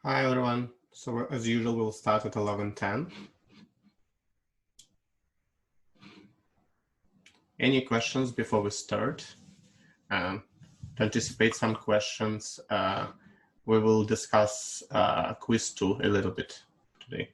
Hi everyone. So as usual, we'll start at 11:10. Any questions before we start? To anticipate some questions, we will discuss quiz 2 a little bit today.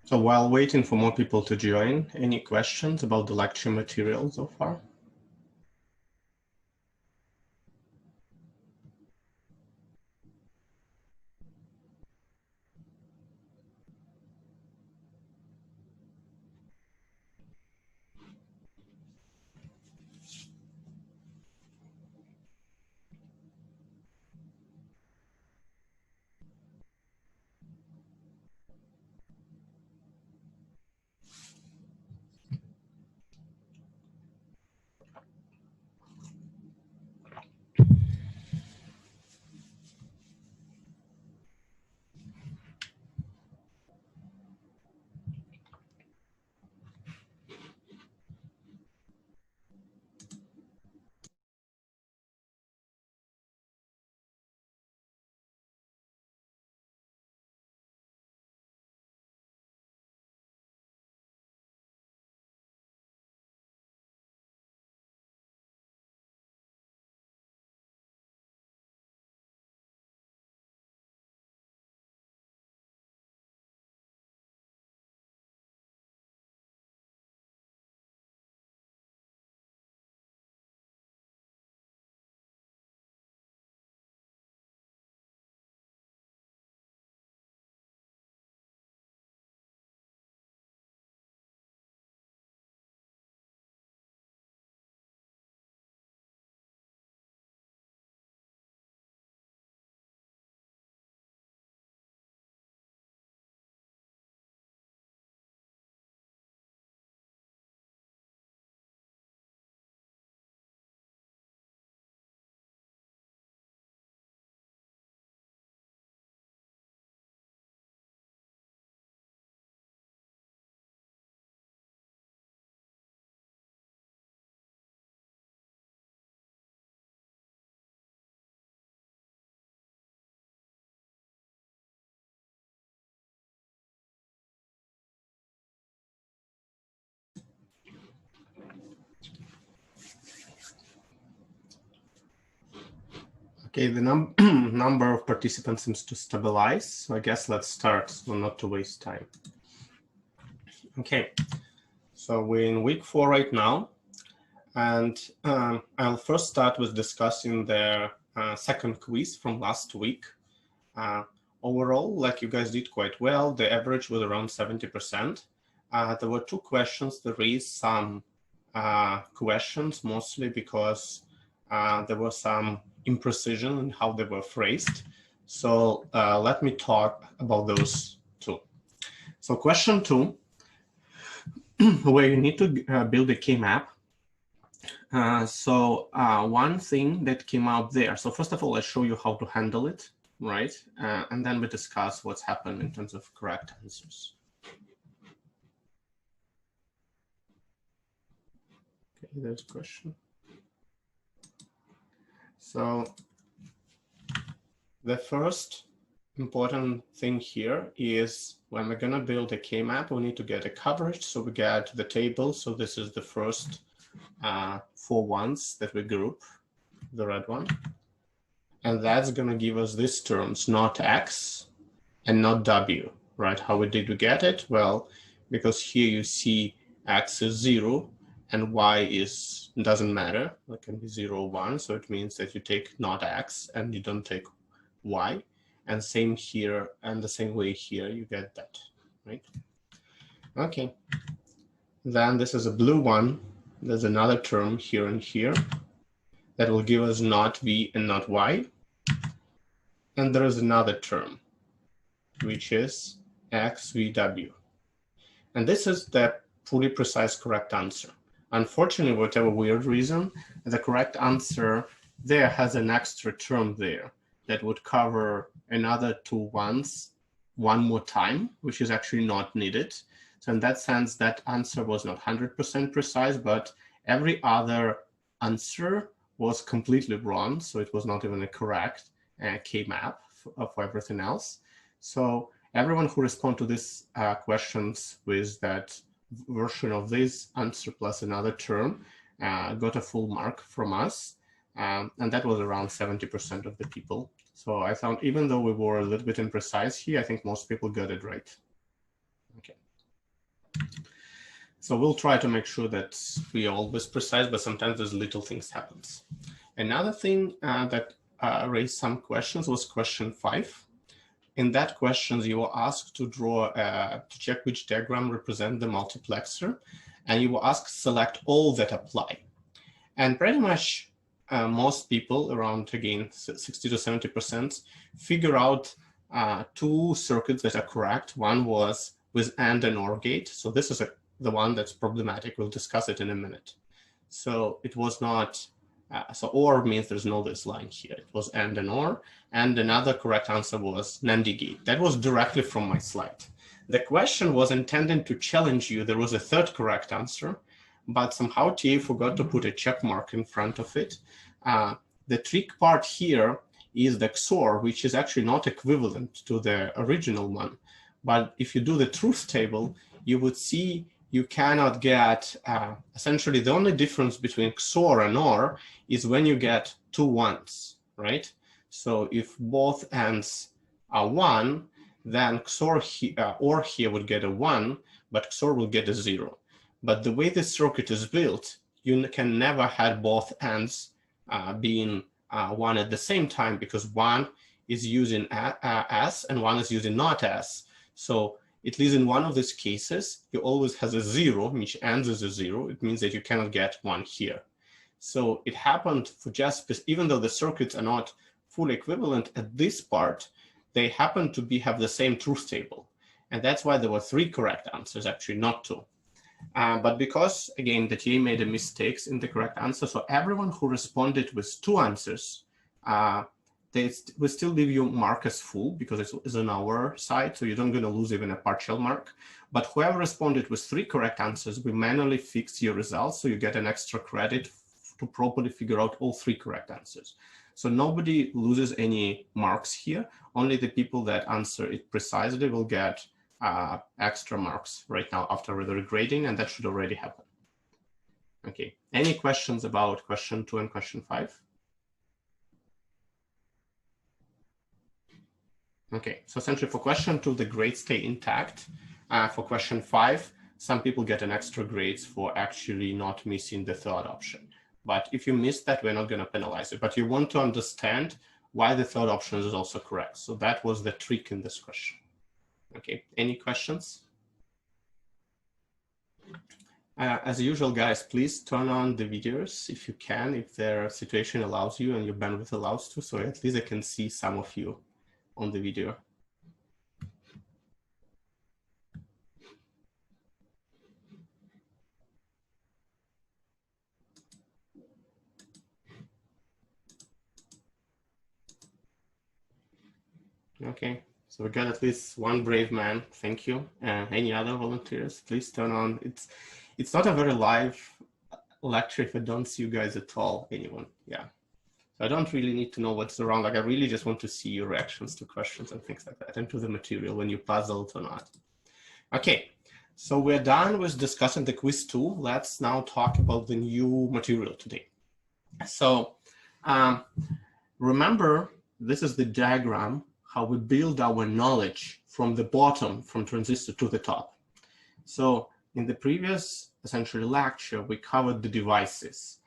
So while waiting for more people to join, any questions about the lecture material so far? Okay, the number of participants seems to stabilize. So I guess let's start, so not to waste time. Okay, so we're in week 4 right now. And I'll first start with discussing the second quiz from last week. Overall, like you guys did quite well. The average was around 70%. There were 2 questions that raised some questions, mostly because there was some imprecision in how they were phrased. So let me talk about those 2. So question 2, where you need to build a K-map. One thing that came out there. So first of all, I show you how to handle it, right? And then we discuss what's happened in terms of correct answers. Okay, there's a question. So the first important thing here is when we're going to build a K-map, we need to get a coverage. So we get the table. So this is the first 4 ones that we group, the red one. And that's going to give us these terms, not X and not W, right? How did we get it? Well, because here you see X is 0 and Y doesn't matter. It can be 0 or 1. So it means that you take not X and you don't take Y. And same here, and the same way here, you get that, right? Okay. Then this is a blue one. There's another term here and here that will give us not V and not Y. And there is another term, which is XVW. And this is the fully precise correct answer. Unfortunately, for whatever weird reason, the correct answer there has an extra term there that would cover another 2 ones 1 more time, which is actually not needed. So in that sense, that answer was not 100% precise, but every other answer was completely wrong. So it was not even a correct K-map for everything else. So everyone who responded to these questions with that version of this answer plus another term got a full mark from us. And that was around 70% of the people. So I found, even though we were a little bit imprecise here, I think most people got it right. Okay. So we'll try to make sure that we are always precise, but sometimes there's little things happens. Another thing that raised some questions was question 5. In that question, you were asked to draw, to check which diagram represent the multiplexer, and you were asked to select all that apply. And pretty much most people, around, again, 60 to 70%, figure out 2 circuits that are correct. One was with AND and OR gate. So this is the one that's problematic. We'll discuss it in a minute. So it was not, so OR means there's no this line here. It was AND and OR. And another correct answer was NAND gate. That was directly from my slide. The question was intended to challenge you. There was a 3rd correct answer, but somehow TA forgot to put a check mark in front of it. The trick part here is the XOR, which is actually not equivalent to the original one. But if you do the truth table, you would see you cannot get, essentially the only difference between XOR and OR is when you get 2 ones, right? So if both ends are 1, then XOR OR here would get a 1, but XOR will get a 0. But the way this circuit is built, you can never have both ends being 1 at the same time, because one is using S and one is using not S. So at least in one of these cases, you always has a 0, which ends as a 0. It means that you cannot get 1 here. So it happened for just, even though the circuits are not fully equivalent at this part, they happen to have the same truth table. And that's why there were 3 correct answers, actually, not 2. But because, again, the TA made a mistakes in the correct answer, so everyone who responded with 2 answers, they will still leave you mark as full because it's on our side, so you're not going to lose even a partial mark. But whoever responded with 3 correct answers, we manually fix your results, so you get an extra credit to properly figure out all 3 correct answers. So nobody loses any marks here. Only the people that answer it precisely will get extra marks right now after the regrading, and that should already happen. Okay, any questions about question 2 and question 5? Okay, so essentially for question 2, the grades stay intact. For question 5, some people get an extra grades for actually not missing the third option. But if you miss that, we're not going to penalize it. But you want to understand why the third option is also correct. So that was the trick in this question. Okay, any questions? As usual, guys, please turn on the videos if you can, if their situation allows you and your bandwidth allows to, so at least I can see some of you on the video. Okay, so we got at least one brave man. Thank you. Any other volunteers? Please turn on. It's not a very live lecture if I don't see you guys at all. Anyone? Yeah. So I don't really need to know what's around. Like I really just want to see your reactions to questions and things like that, and to the material when you puzzled or not. Okay, so we're done with discussing the quiz 2. Let's now talk about the new material today. So remember, this is the diagram how we build our knowledge from the bottom, from transistor to the top. So in the previous essentially lecture, we covered the devices.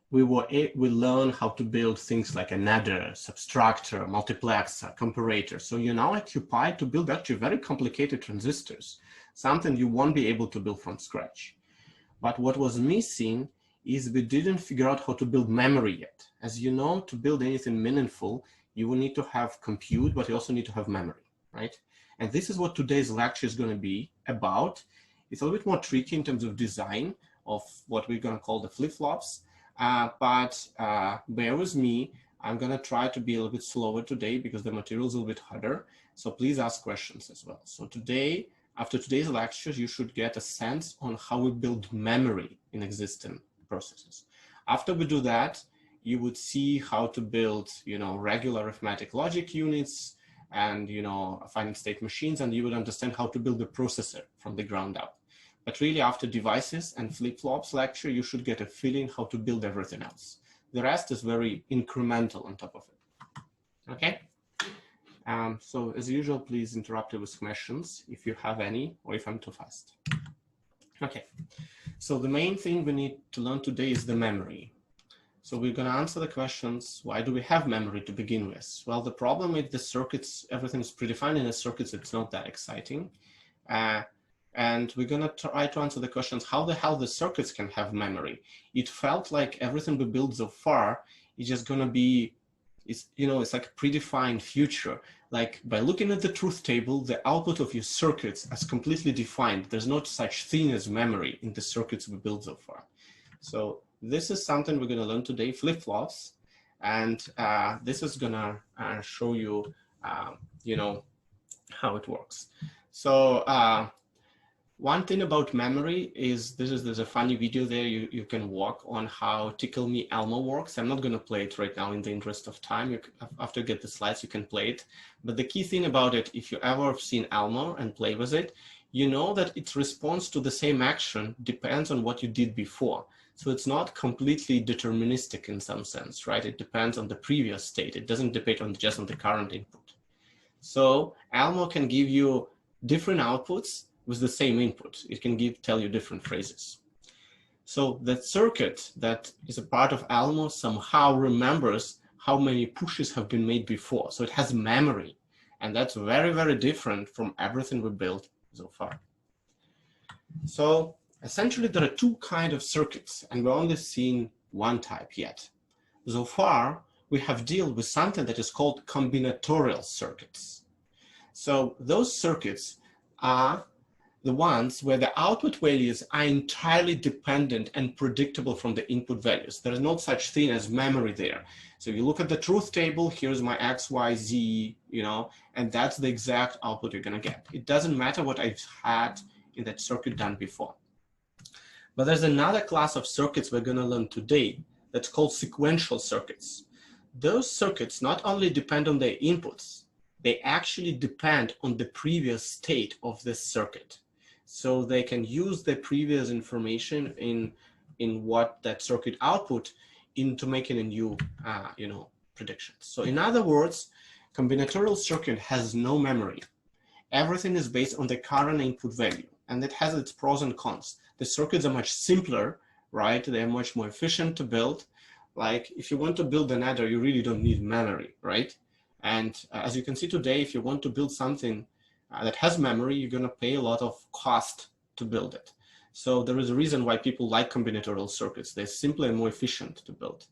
We learned how to build things like an adder, subtractor, multiplexer, comparator. So you're now occupied to build actually very complicated transistors, something you won't be able to build from scratch. But what was missing is we didn't figure out how to build memory yet. As you know, to build anything meaningful, you will need to have compute, but you also need to have memory, right? And this is what today's lecture is going to be about. It's a little bit more tricky in terms of design of what we're going to call the flip-flops, but bear with me. I'm going to try to be a little bit slower today because the material is a little bit harder. So please ask questions as well. So today, after today's lecture, you should get a sense on how we build memory in existing processes. After we do that, you would see how to build, regular arithmetic logic units and, finite state machines, and you would understand how to build a processor from the ground up. But really, after devices and flip-flops lecture, you should get a feeling how to build everything else. The rest is very incremental on top of it. Okay? So as usual, please interrupt me with questions if you have any, or if I'm too fast. Okay. So the main thing we need to learn today is the memory. So we're going to answer the questions, why do we have memory to begin with? Well, the problem with the circuits, everything is predefined in the circuits, it's not that exciting. And we're going to try to answer the questions, how the hell the circuits can have memory? It felt like everything we built so far is just going to be, it's like a predefined future. Like by looking at the truth table, the output of your circuits is completely defined. There's no such thing as memory in the circuits we built so far. So this is something we're going to learn today, flip-flops, and this is going to show you, how it works. So one thing about memory is there's a funny video there you can walk on how Tickle Me Elmo works. I'm not going to play it right now in the interest of time. After you get the slides, you can play it. But the key thing about it, if you ever have seen Elmo and play with it, you know that its response to the same action depends on what you did before. So it's not completely deterministic in some sense, right? It depends on the previous state. It doesn't depend just on the current input. So Elmo can give you different outputs with the same input. It can tell you different phrases. So the circuit that is a part of Elmo somehow remembers how many pushes have been made before. So it has memory. And that's very, very different from everything we built so far. So essentially, there are two kinds of circuits, and we've only seen one type yet. So far, we have dealt with something that is called combinatorial circuits. So those circuits are the ones where the output values are entirely dependent and predictable from the input values. There is no such thing as memory there. So if you look at the truth table, here's my X, Y, Z, and that's the exact output you're going to get. It doesn't matter what I've had in that circuit done before. But there's another class of circuits we're going to learn today that's called sequential circuits. Those circuits not only depend on their inputs, they actually depend on the previous state of this circuit. So they can use the previous information in what that circuit output into making a new, predictions. So in other words, Combinatorial circuit has no memory. Everything is based on the current input value, and it has its pros and cons. The circuits are much simpler, right? They're much more efficient to build. Like if you want to build an adder, you really don't need memory, right? And as you can see today, if you want to build something that has memory, you're going to pay a lot of cost to build it. So there is a reason why people like combinatorial circuits. They're simpler and more efficient to build.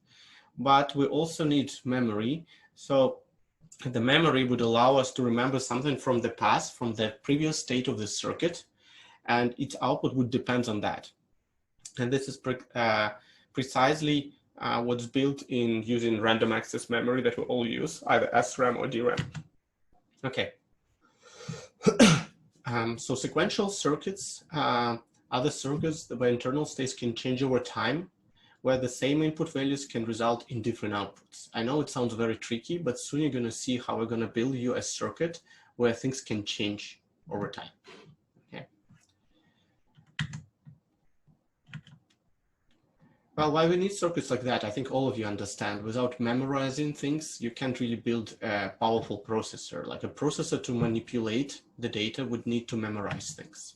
But we also need memory. So the memory would allow us to remember something from the past, from the previous state of the circuit, and its output would depend on that. And this is precisely what's built in using random access memory that we all use, either SRAM or DRAM. Okay. So sequential circuits are the circuits where internal states can change over time, where the same input values can result in different outputs. I know it sounds very tricky, but soon you're going to see how we're going to build you a circuit where things can change over time. Okay. Well, why we need circuits like that, I think all of you understand. Without memorizing things, you can't really build a powerful processor. Like a processor to manipulate the data would need to memorize things.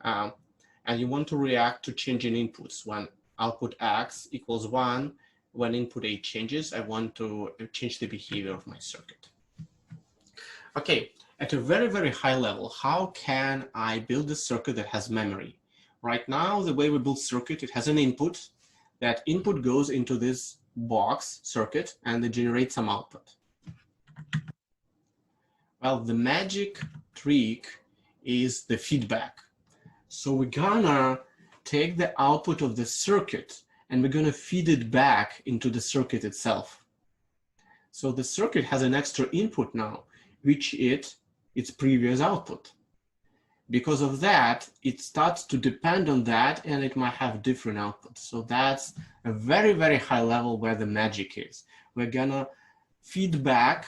And you want to react to changing inputs. When output X equals 1, when input A changes, I want to change the behavior of my circuit. Okay, at a very, very high level, how can I build a circuit that has memory? Right now, the way we build circuit, it has an input. That input goes into this box circuit and it generates some output. Well, the magic trick is the feedback. So we're gonna take the output of the circuit and we're gonna feed it back into the circuit itself. So the circuit has an extra input now, which is its previous output. Because of that, it starts to depend on that and it might have different outputs. So that's a very, very high level where the magic is. We're gonna feed back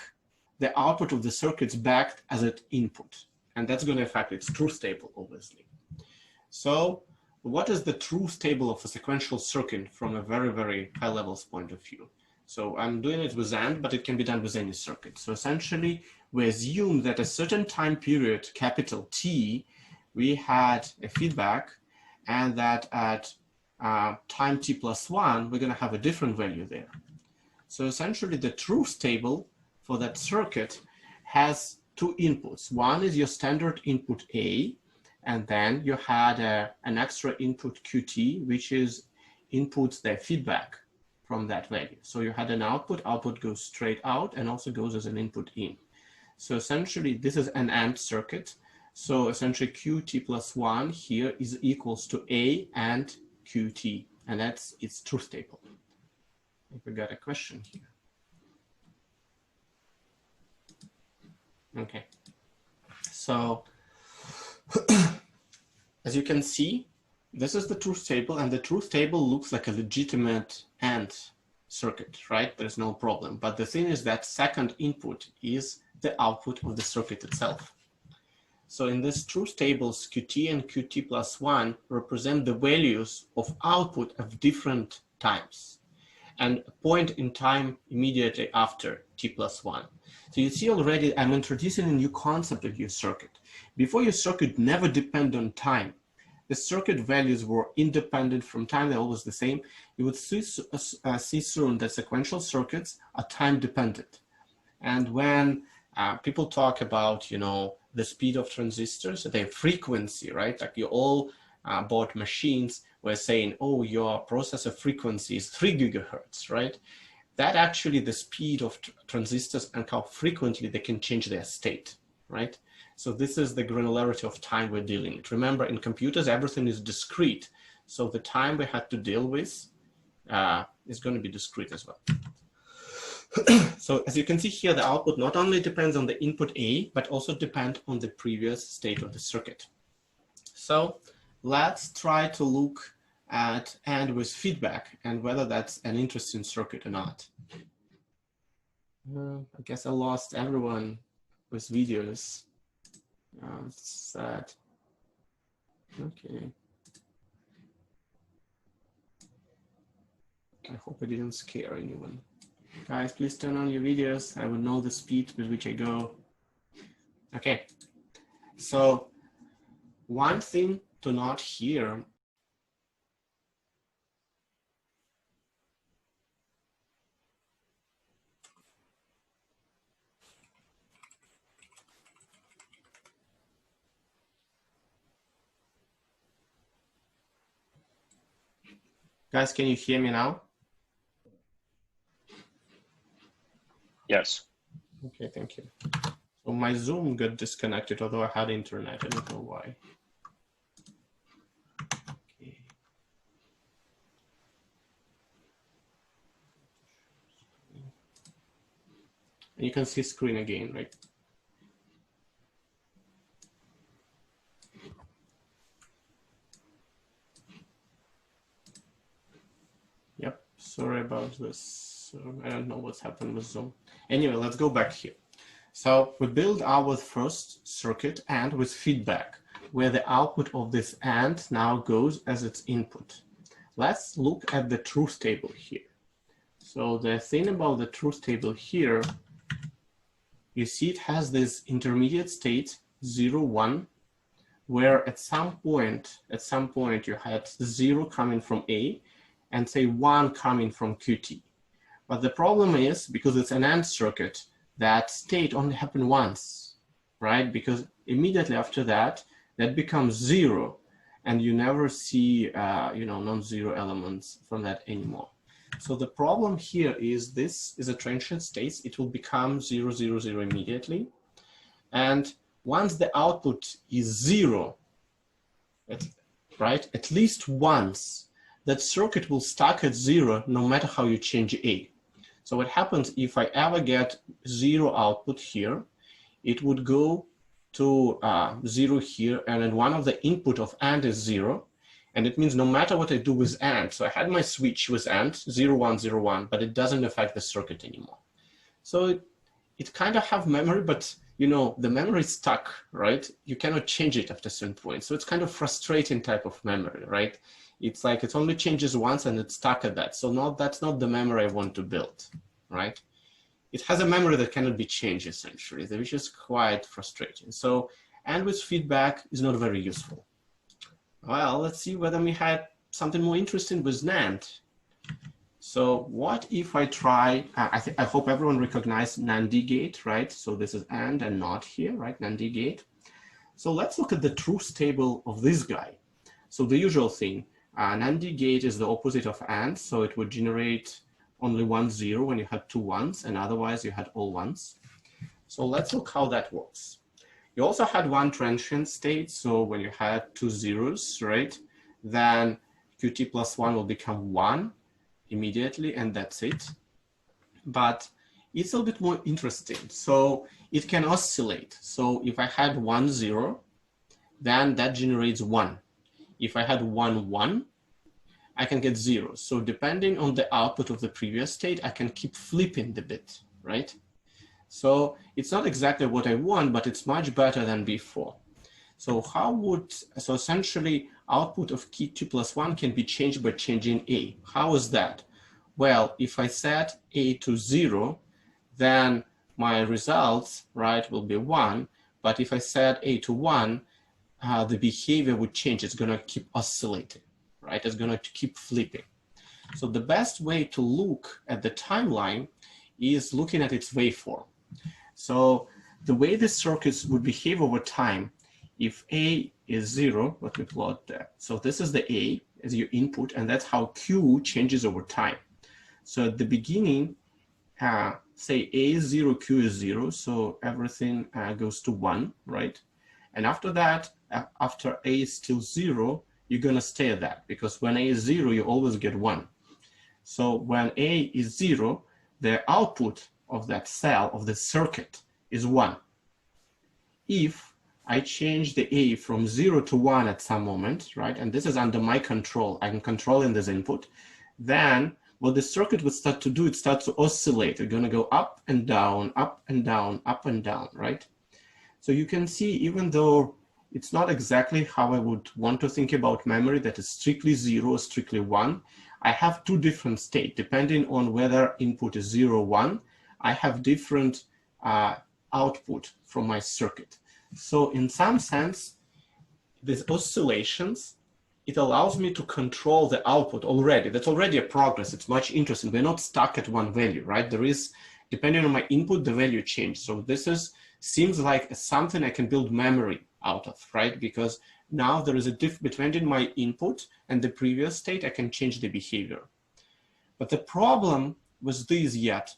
the output of the circuits back as an input. And that's gonna affect its truth table, obviously. So what is the truth table of a sequential circuit from a very, very high levels point of view? So I'm doing it with AND, but it can be done with any circuit. So essentially, we assume that a certain time period, capital T, we had a feedback, and that at time t plus 1, we're going to have a different value there. So essentially, the truth table for that circuit has two inputs. One is your standard input A, and then you had an extra input QT, which is inputs the feedback from that value. So you had an output goes straight out and also goes as an input in. So essentially, this is an AND circuit. So essentially, QT plus 1 here is equals to A and QT, and that's its truth table. I think we got a question here. Okay. So as you can see, this is the truth table, and the truth table looks like a legitimate AND circuit, right? There's no problem. But the thing is that second input is the output of the circuit itself. So in this truth tables, QT and QT plus 1 represent the values of output of different times and a point in time immediately after T plus 1. So you see already I'm introducing a new concept of your circuit. Before, your circuit never depended on time. The circuit values were independent from time, they're always the same. You would see soon that sequential circuits are time dependent. And when people talk about, the speed of transistors, their frequency, right? Like you all bought machines were saying, oh, your processor frequency is 3 gigahertz, right? That actually the speed of transistors and how frequently they can change their state, right? So this is the granularity of time we're dealing with. Remember, in computers, everything is discrete. So the time we had to deal with is going to be discrete as well. So as you can see here, the output not only depends on the input A, but also depends on the previous state of the circuit. So let's try to look at AND with feedback and whether that's an interesting circuit or not. I guess I lost everyone with videos. Sad. Okay. I hope I didn't scare anyone. Guys, please turn on your videos. I will know the speed with which I go. Okay. So one thing to note here. Guys, can you hear me now? Yes. Okay, thank you. So my Zoom got disconnected, although I had internet. I don't know why. Okay. And you can see screen again, right? Yep, sorry about this. So I don't know what's happened with Zoom. Anyway, let's go back here. So we build our first circuit AND with feedback, where the output of this AND now goes as its input. Let's look at the truth table here. So the thing about the truth table here, you see it has this intermediate state 0, 1, where at some point you had 0 coming from A and say 1 coming from QT. But the problem is, because it's an AND circuit, that state only happened once, right? Because immediately after that, that becomes 0, and you never see non-zero elements from that anymore. So the problem here is this is a transient state. It will become 0, 0, 0 immediately. And once the output is 0, right, at least once, that circuit will stuck at 0 no matter how you change A. So what happens if I ever get 0 output here, it would go to 0 here, and then one of the input of AND is 0. And it means no matter what I do with AND, so I had my switch with AND, 0, 1, 0, 1, but it doesn't affect the circuit anymore. So it kind of have memory, but the memory is stuck, right? You cannot change it after a certain point. So it's kind of frustrating type of memory, right? It's like it only changes once and it's stuck at that. So that's not the memory I want to build, right? It has a memory that cannot be changed essentially, which is quite frustrating. So AND with feedback is not very useful. Well, let's see whether we had something more interesting with NAND. So what if I try, I hope everyone recognized NAND gate, right? So this is AND and NOT here, right? NAND gate. So let's look at the truth table of this guy. So the usual thing, NAND gate is the opposite of AND, so it would generate only 1 0 when you had 2 1s, and otherwise you had all 1s. So let's look how that works. You also had one transient state, so when you had 2 zeros, right, then QT plus 1 will become 1 immediately, and that's it. But it's a bit more interesting. So it can oscillate. So if I had 1 0, then that generates 1. If I had 1 1, I can get 0. So depending on the output of the previous state, I can keep flipping the bit, right? So it's not exactly what I want, but it's much better than before. So so essentially output of QT plus 1 can be changed by changing A. How is that? Well, if I set A to 0, then my results, right, will be 1. But if I set A to 1, the behavior would change. It's going to keep oscillating, right? It's going to keep flipping. So the best way to look at the timeline is looking at its waveform. So the way the circuits would behave over time, if A is 0, let me plot that. So this is the A as your input, and that's how Q changes over time. So at the beginning, say A is 0, Q is 0, so everything goes to 1, right? And after that, after A is still 0, you're going to stay at that, because when A is 0, you always get 1. So when A is 0, the output of that cell, of the circuit, is 1. If I change the A from 0 to 1 at some moment, right, and this is under my control, I'm controlling this input, then what the circuit would start to do, it starts to oscillate. It's going to go up and down, up and down, up and down, right? So you can see, even though it's not exactly how I would want to think about memory, that is strictly 0 or strictly 1. I have two different states, depending on whether input is 0 or 1. I have different output from my circuit. So in some sense, these oscillations, it allows me to control the output already. That's already a progress. It's much interesting. We're not stuck at one value, right? There is, depending on my input, the value changes. So this seems like something I can build memory out of, right? Because now there is a difference between my input and the previous state. I can change the behavior. But the problem with these yet,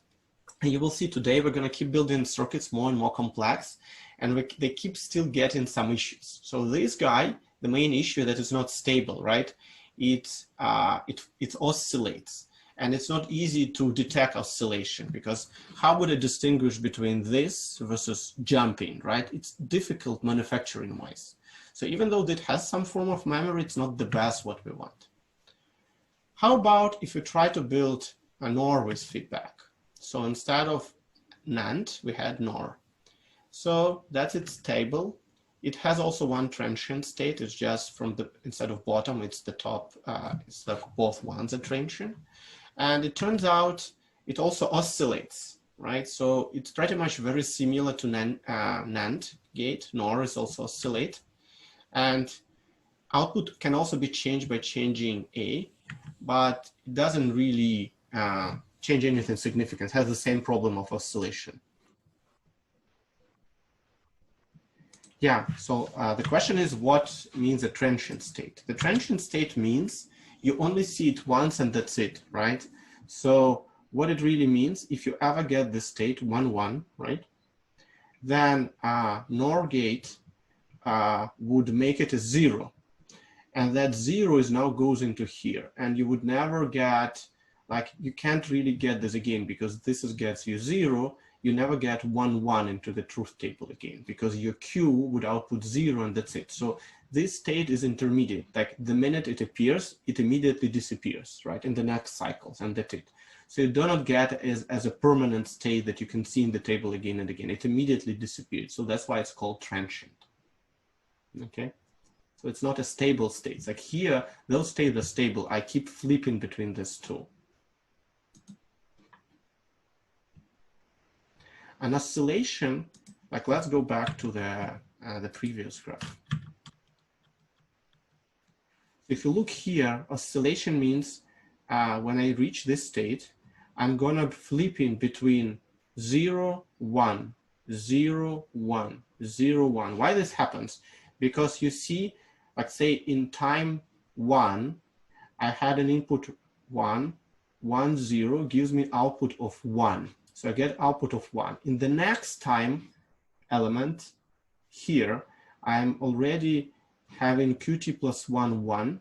and you will see today, we're going to keep building circuits more and more complex, and they keep still getting some issues. So this guy, the main issue that is not stable, right? It oscillates, and it's not easy to detect oscillation, because how would I distinguish between this versus jumping, right? It's difficult manufacturing wise. So even though it has some form of memory, it's not the best what we want. How about if we try to build a NOR with feedback? So instead of NAND, we had NOR. So that's its table. It has also one transient state. It's just from the, instead of bottom, it's the top, it's like both ones are transient. And it turns out it also oscillates, right? So it's pretty much very similar to NAND gate. NOR is also oscillate. And output can also be changed by changing A, but it doesn't really change anything significant. It has the same problem of oscillation. Yeah, so the question is, what means a transient state? The transient state means you only see it once and that's it, right? So what it really means, if you ever get the state 1, 1, right? Then NOR gate would make it a 0. And that 0 is now goes into here. And you would never get, like, you can't really get this again, because this gets you 0. You never get 1, 1 into the truth table again, because your Q would output 0 and that's it. So this state is intermediate. Like the minute it appears, it immediately disappears, right? In the next cycles, and that's it. So you do not get as a permanent state that you can see in the table again and again. It immediately disappears. So that's why it's called transient. Okay. So it's not a stable state. It's like here, those states are stable. I keep flipping between these two. An oscillation, like let's go back to the previous graph. If you look here, oscillation means when I reach this state, I'm gonna flip in between 0, 1, 0, 1, 0, 1. Why this happens? Because you see, like say in time 1, I had an input 1, 1, 0 gives me output of 1. So I get output of 1. In the next time element here, I'm already having Qt plus 1, 1.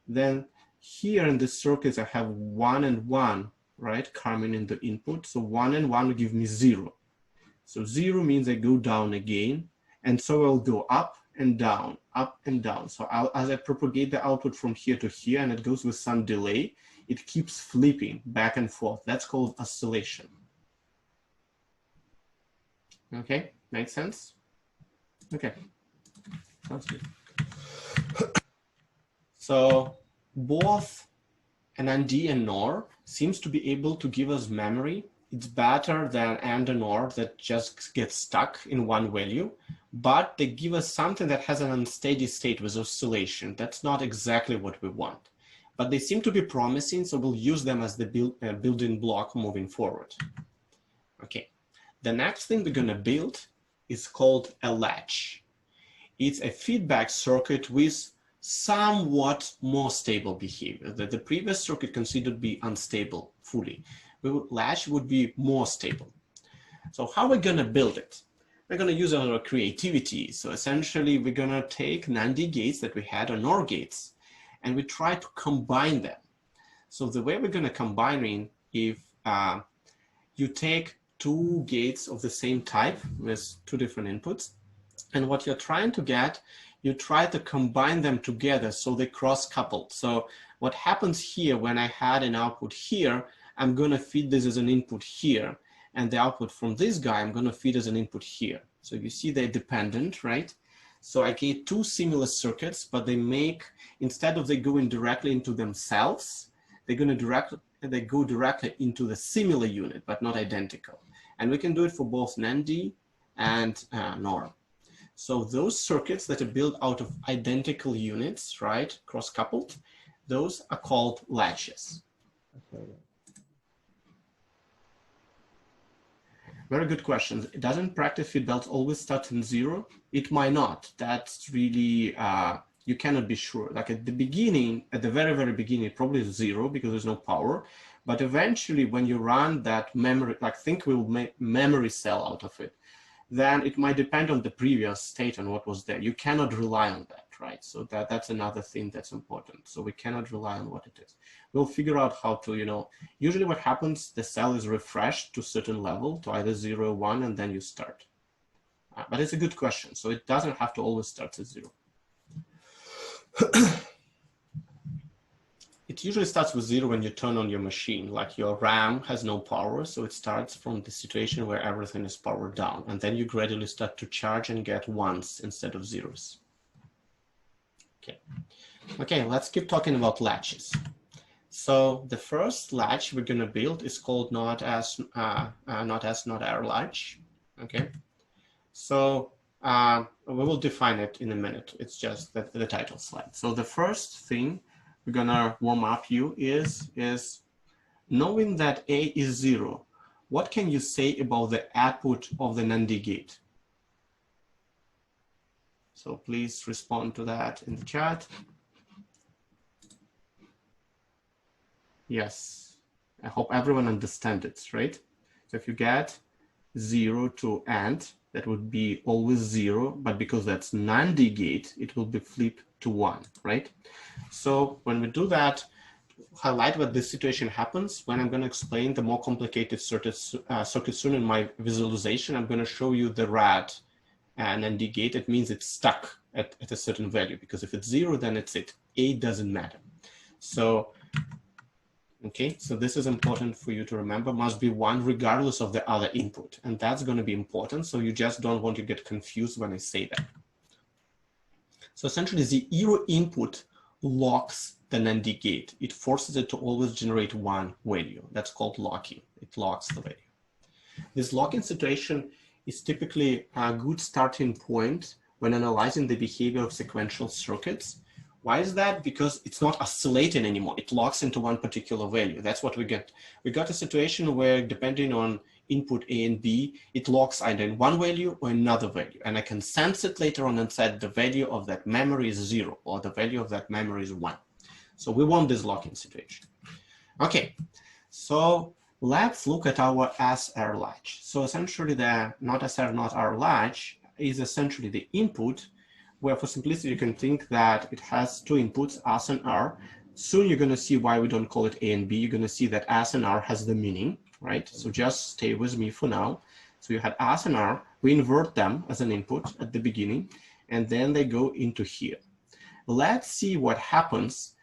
Then here in the circuits, I have 1 and 1, right, coming in the input. So 1 and 1 will give me 0. So 0 means I go down again. And so I'll go up and down, up and down. So as I propagate the output from here to here, and it goes with some delay, it keeps flipping back and forth. That's called oscillation. Okay, makes sense? Okay, sounds good. So both NAND and NOR seems to be able to give us memory. It's better than AND and OR that just gets stuck in one value, but they give us something that has an unsteady state with oscillation. That's not exactly what we want, but they seem to be promising, so we'll use them as the building block moving forward. Okay, the next thing we're gonna build is called a latch. It's a feedback circuit with somewhat more stable behavior that the previous circuit considered to be unstable fully. Latch would be more stable. So how are we gonna build it? We're gonna use our creativity. So essentially we're gonna take NAND gates that we had on NOR gates and we try to combine them. So the way we're gonna combine it, if you take two gates of the same type with two different inputs, and what you're trying to get, you try to combine them together so they cross-coupled. So what happens here when I had an output here, I'm going to feed this as an input here, and the output from this guy I'm going to feed as an input here. So you see they're dependent, right? So I get two similar circuits, but they make, instead of they going directly into themselves, they go directly into the similar unit, but not identical. And we can do it for both NAND and NOR. So those circuits that are built out of identical units, right, cross-coupled, those are called latches. Okay. Very good question. Doesn't practice feed belts always start in 0? It might not. That's really, you cannot be sure. Like at the beginning, at the very, very beginning, it probably is 0 because there's no power. But eventually when you run that memory, like think we'll make memory cell out of it, then it might depend on the previous state and what was there. You cannot rely on that, right? So that's another thing that's important. So we cannot rely on what it is. We'll figure out how to, you know, usually what happens, the cell is refreshed to a certain level, to either 0 or 1, and then you start. But it's a good question. So it doesn't have to always start at 0. It usually starts with 0 when you turn on your machine, like your RAM has no power. So it starts from the situation where everything is powered down. And then you gradually start to charge and get ones instead of zeros. Okay. Okay, let's keep talking about latches. So the first latch we're going to build is called not as not R latch. Okay. So we will define it in a minute. It's just the title slide. So the first thing we're gonna warm up you is knowing that A is 0. What can you say about the output of the NAND gate? So please respond to that in the chat. Yes, I hope everyone understands it, right? So if you get 0 to AND, that would be always 0, but because that's NAND gate, it will be flipped to 1, right? So when we do that, highlight what this situation happens. When I'm going to explain the more complicated circuit soon in my visualization, I'm going to show you the red NAND gate. It means it's stuck at a certain value, because if it's 0, then it's it. A doesn't matter. So, okay, so this is important for you to remember, must be 1 regardless of the other input. And that's going to be important. So you just don't want to get confused when I say that. So essentially the 0 input locks the NAND gate. It forces it to always generate 1 value. That's called locking. It locks the value. This locking situation is typically a good starting point when analyzing the behavior of sequential circuits. Why is that? Because it's not oscillating anymore. It locks into 1 particular value. That's what we get. We got a situation where, depending on input A and B, it locks either in 1 value or another value. And I can sense it later on and say the value of that memory is 0 or the value of that memory is 1. So we want this locking situation. Okay, so let's look at our SR latch. So essentially the not SR, not R latch is essentially the input, where for simplicity you can think that it has 2 inputs, S and R. Soon you're going to see why we don't call it A and B. You're going to see that S and R has the meaning, right? So just stay with me for now. So you had S and R, we invert them as an input at the beginning, and then they go into here. Let's see what happens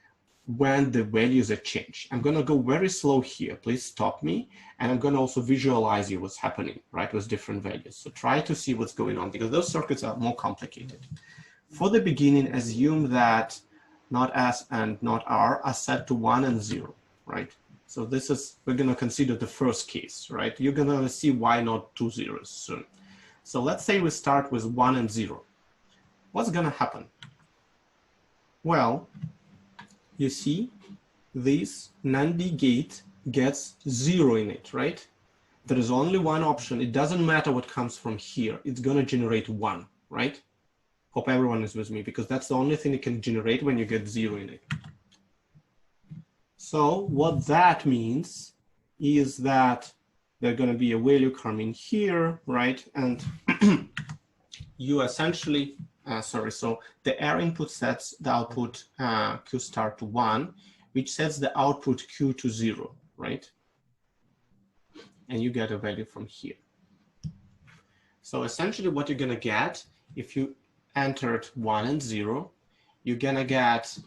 when the values are changed. I'm going to go very slow here. Please stop me. And I'm going to also visualize you what's happening, right, with different values. So try to see what's going on, because those circuits are more complicated. For the beginning, assume that not S and not R are set to 1 and 0, right? So this is, we're going to consider the first case, right? You're going to see why not 2 zeros soon. So let's say we start with 1 and 0. What's going to happen? Well, you see this NAND gate gets 0 in it, right? There is only one option. It doesn't matter what comes from here. It's going to generate 1, right? Hope everyone is with me, because that's the only thing it can generate when you get 0 in it. So what that means is that there's going to be a value coming here, right? And you essentially, so the R input sets the output Q star to 1, which sets the output Q to 0, right? And you get a value from here. So essentially what you're going to get, if you entered 1 and 0, you're going to get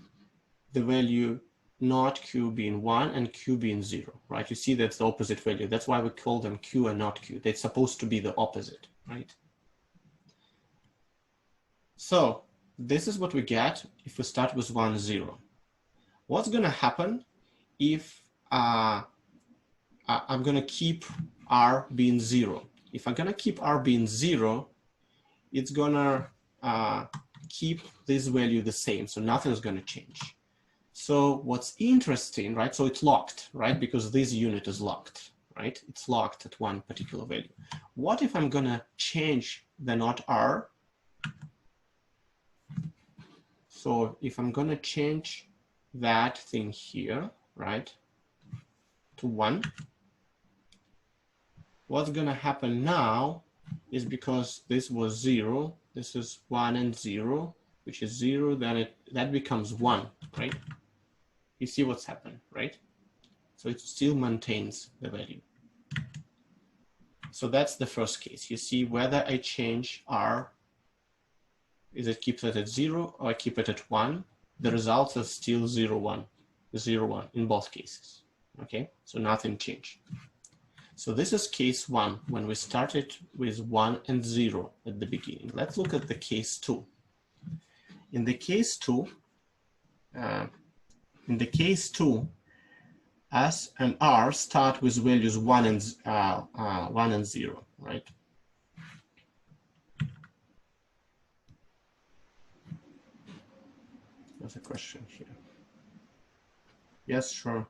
the value not Q being 1 and Q being 0, right? You see that's the opposite value. That's why we call them Q and not Q. They're supposed to be the opposite, right? So this is what we get if we start with 1, 0. What's going to happen if I'm going to keep R being 0? If I'm going to keep R being 0, it's going to keep this value the same. So nothing's going to change. So what's interesting, right? So it's locked, right? Because this unit is locked, right? It's locked at one particular value. What if I'm going to change the not R? So if I'm going to change that thing here, right, to 1, what's going to happen now is because this was 0, this is 1 and 0, which is 0, then that becomes 1, right? You see what's happened, right? So it still maintains the value. So that's the first case. You see whether I change R, is it keeps it at 0 or I keep it at 1, the results are still 0, 1, 0, 1 in both cases. Okay, so nothing changed. So this is case 1 when we started with 1 and 0 at the beginning. Let's look at the case 2. In the case 2, S and R start with values 1 and 0, right? There's a question here. Yes, sure.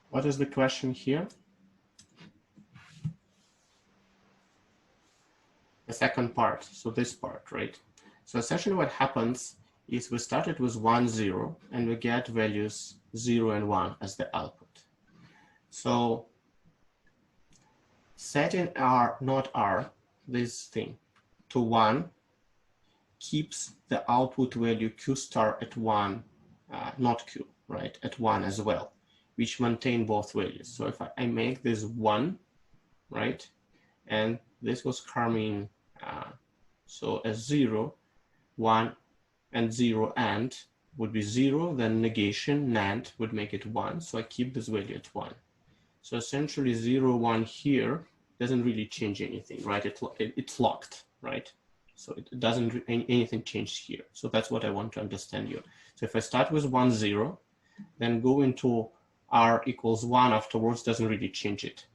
What is the question here? The second part, so this part, right? So essentially what happens is we started with 1, 0, and we get values 0 and 1 as the output. So setting R, not R, this thing, to 1 keeps the output value Q star at 1, not Q, right, at 1 as well, which maintain both values. So if I make this 1, right, and this was coming, so as 0, 1 and 0 and would be 0, then negation, NAND would make it 1. So I keep this value at 1. So essentially 0, 1 here doesn't really change anything, right? It's locked, right? So it doesn't anything change here. So that's what I want to understand here. So if I start with 1, 0, then go into R equals 1 afterwards doesn't really change it.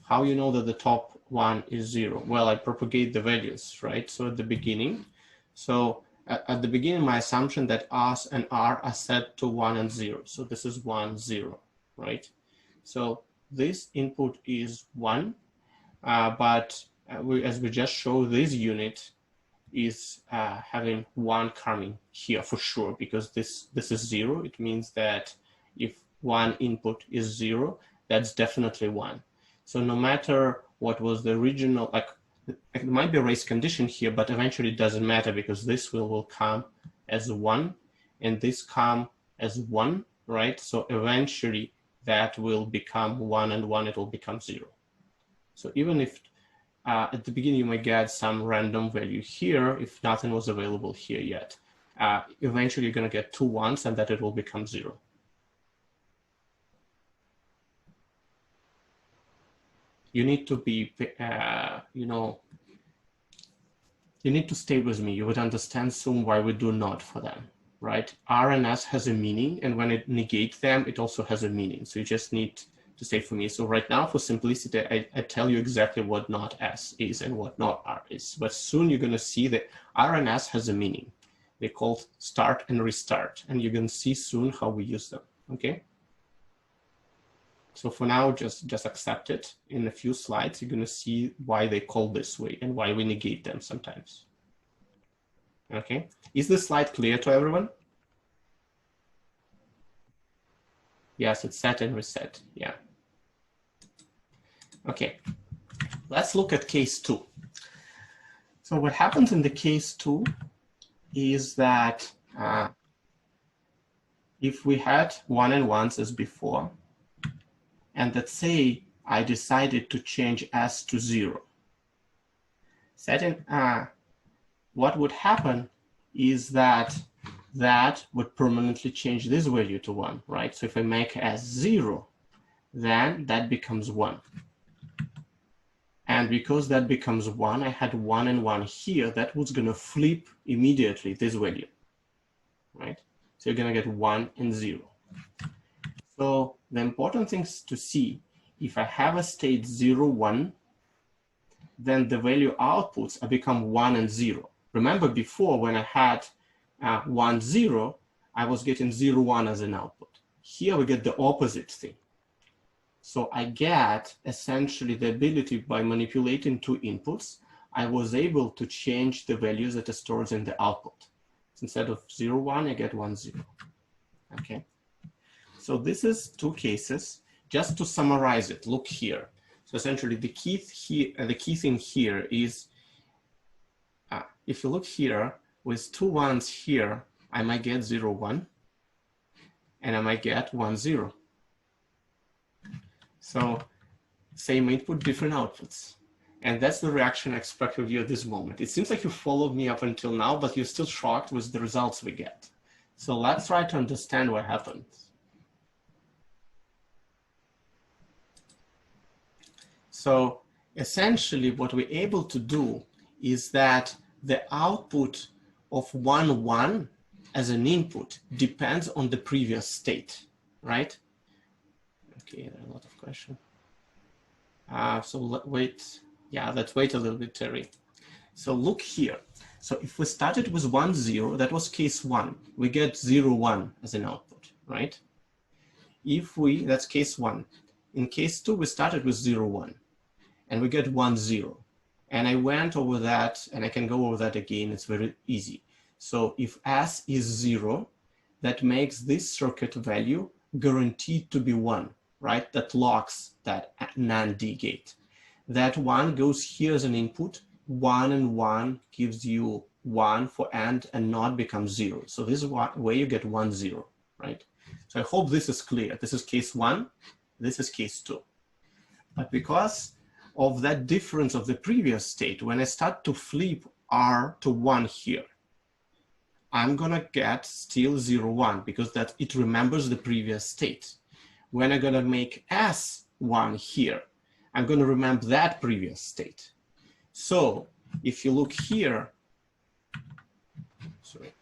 How you know that the top one is 0? Well, I propagate the values, right? So at the beginning, so at the beginning, my assumption that S and R are set to 1 and 0. So this is 1, 0, right? So this input is 1, but as we just showed, this unit is having 1 coming here for sure, because this is 0. It means that if one input is 0, that's definitely 1. So no matter what was the original, like it might be a race condition here, but eventually it doesn't matter because this will come as 1 and this come as 1, right? So eventually that will become 1 and 1, it will become 0. So even if at the beginning you might get some random value here, if nothing was available here yet, eventually you're going to get 2 1s and that it will become 0. You need to be, you need to stay with me. You would understand soon why we do not for them, right? R and S has a meaning, and when it negates them, it also has a meaning. So you just need to stay for me. So right now, for simplicity, I tell you exactly what not S is and what not R is. But soon you're going to see that R and S has a meaning. They're called start and restart, and you're going to see soon how we use them, okay? So for now, just accept it. In a few slides, you're going to see why they call this way and why we negate them sometimes. Okay, is this slide clear to everyone? Yes, it's set and reset, yeah. Okay, let's look at case 2. So what happens in the case 2 is that if we had 1 and 1s as before, and let's say I decided to change S to 0. Setting, what would happen is that that would permanently change this value to 1, right? So if I make as 0, then that becomes 1. And because that becomes 1, I had 1 and 1 here. That was going to flip immediately this value, right? So you're going to get 1 and 0. So the important things to see, if I have a state 0, 1, then the value outputs become 1 and 0. Remember before when I had 1, 0, I was getting 0, 1 as an output. Here we get the opposite thing. So I get essentially the ability by manipulating two inputs, I was able to change the values that are stored in the output. So instead of 0, 1, I get 1, 0. Okay. So this is two cases. Just to summarize it, look here. So essentially the key thing here is, if you look here, with 2 1s here, I might get 0, 1, and I might get 1, 0. So same input, different outputs. And that's the reaction I expect of you at this moment. It seems like you followed me up until now, but you're still shocked with the results we get. So let's try to understand what happened. So essentially what we're able to do is that the output of 1, 1 as an input depends on the previous state, right? Okay, there are a lot of questions. So wait, yeah, let's wait a little bit, Terry. So look here. So if we started with 1, 0, that was case 1. We get 0, 1 as an output, right? That's case 1. In case 2, we started with 0, 1. And we get 1, 0. And I went over that, and I can go over that again. It's very easy. So if S is 0, that makes this circuit value guaranteed to be 1, right? That locks that NAND gate. That 1 goes here as an input. 1 and 1 gives you 1 for AND and NOT becomes 0. So this is where you get 1, 0, right? So I hope this is clear. This is case 1. This is case 2. But because of that difference of the previous state, when I start to flip R to 1 here, I'm gonna get still 0, 1 because that it remembers the previous state. When I'm gonna make S 1 here, I'm gonna remember that previous state. So if you look here, sorry,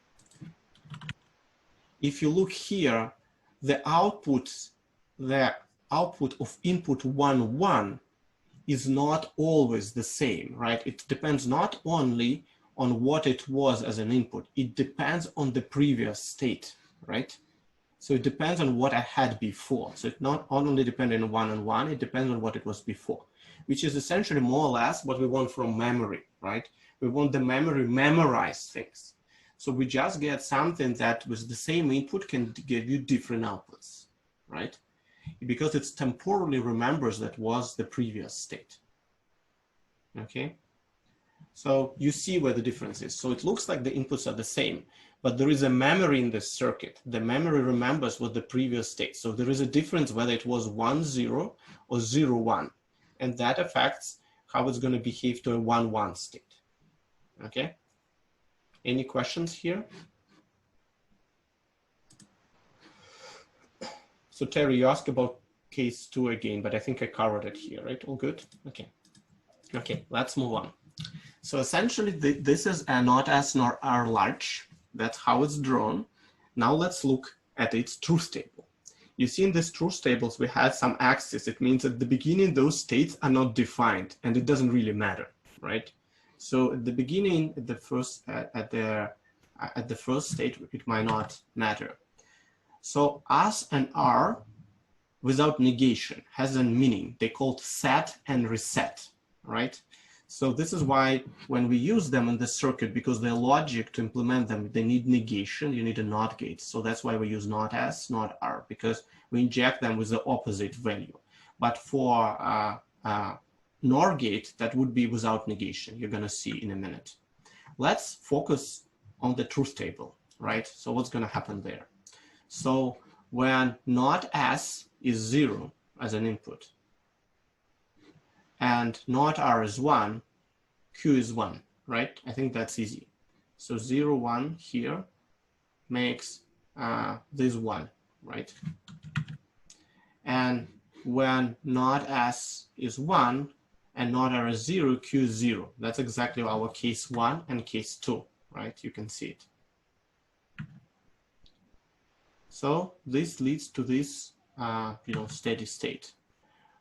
if you look here, the output of input 1, 1 is not always the same, right? It depends not only on what it was as an input, it depends on the previous state, right? So it depends on what I had before. So it not only depends on 1 and 1, it depends on what it was before, which is essentially more or less what we want from memory, right? We want the memory memorize things. So we just get something that with the same input can give you different outputs, right? Because it temporally remembers that was the previous state, okay? So you see where the difference is. So it looks like the inputs are the same, but there is a memory in this circuit. The memory remembers what the previous state. So there is a difference whether it was 1, 0 or 0, 1. And that affects how it's going to behave to a 1, 1 state. Okay? Any questions here? So Terry, you asked about case 2 again, but I think I covered it here, right? All good? Okay. Okay, let's move on. So essentially, this is a not S nor R large. That's how it's drawn. Now let's look at its truth table. You see in this truth tables, we had some axes. It means at the beginning, those states are not defined, and it doesn't really matter, right? So at the beginning, at the first state, it might not matter. So S and R without negation has a meaning. They called set and reset, right? So this is why when we use them in the circuit, because their logic to implement them, they need negation, you need a NOT gate. So that's why we use not S, not R, because we inject them with the opposite value. But for NOR gate, that would be without negation. You're gonna see in a minute. Let's focus on the truth table, right? So what's gonna happen there? So when not S is 0 as an input, and not R is 1, Q is 1, right? I think that's easy. So 0, 1 here, makes this one, right? And when not s is 1 and not r is 0, q is 0. That's exactly our case 1 and case 2, right? You can see it. So this leads to this steady state.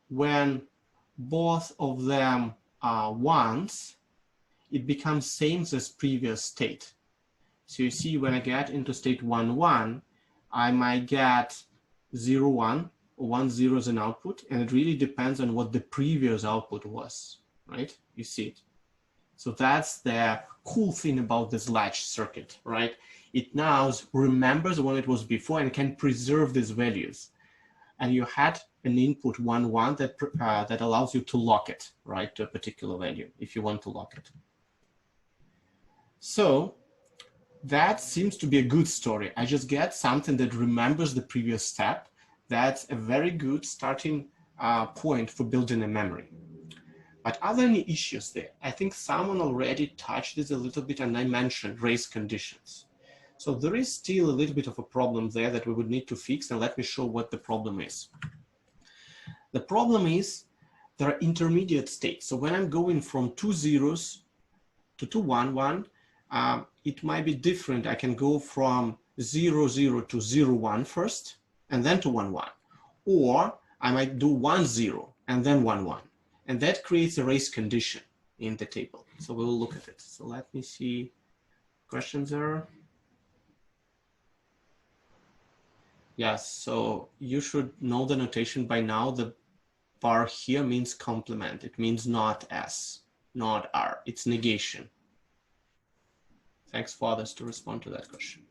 When both of them are 1s, it becomes same as previous state. So you see, when I get into state 1, 1, I might get 0, 1, or 1, 0 as an output, and it really depends on what the previous output was, right? You see it. So that's the cool thing about this latch circuit, right? It now remembers what it was before and can preserve these values. And you had an input 1, 1 that allows you to lock it, right, to a particular value if you want to lock it. So that seems to be a good story. I just get something that remembers the previous step. That's a very good starting point for building a memory. But are there any issues there? I think someone already touched this a little bit, and I mentioned race conditions. So there is still a little bit of a problem there that we would need to fix, and let me show what the problem is. The problem is there are intermediate states. So when I'm going from 2 zeros to 2, 1, 1, it might be different. I can go from 0, 0 to 0, 1 first, and then to 1, 1. Or I might do 1, 0, and then 1, 1. And that creates a race condition in the table. So we will look at it. So let me see questions there. Yes, so you should know the notation by now. The bar here means complement. It means not S, not R. It's negation. Thanks for others to respond to that question.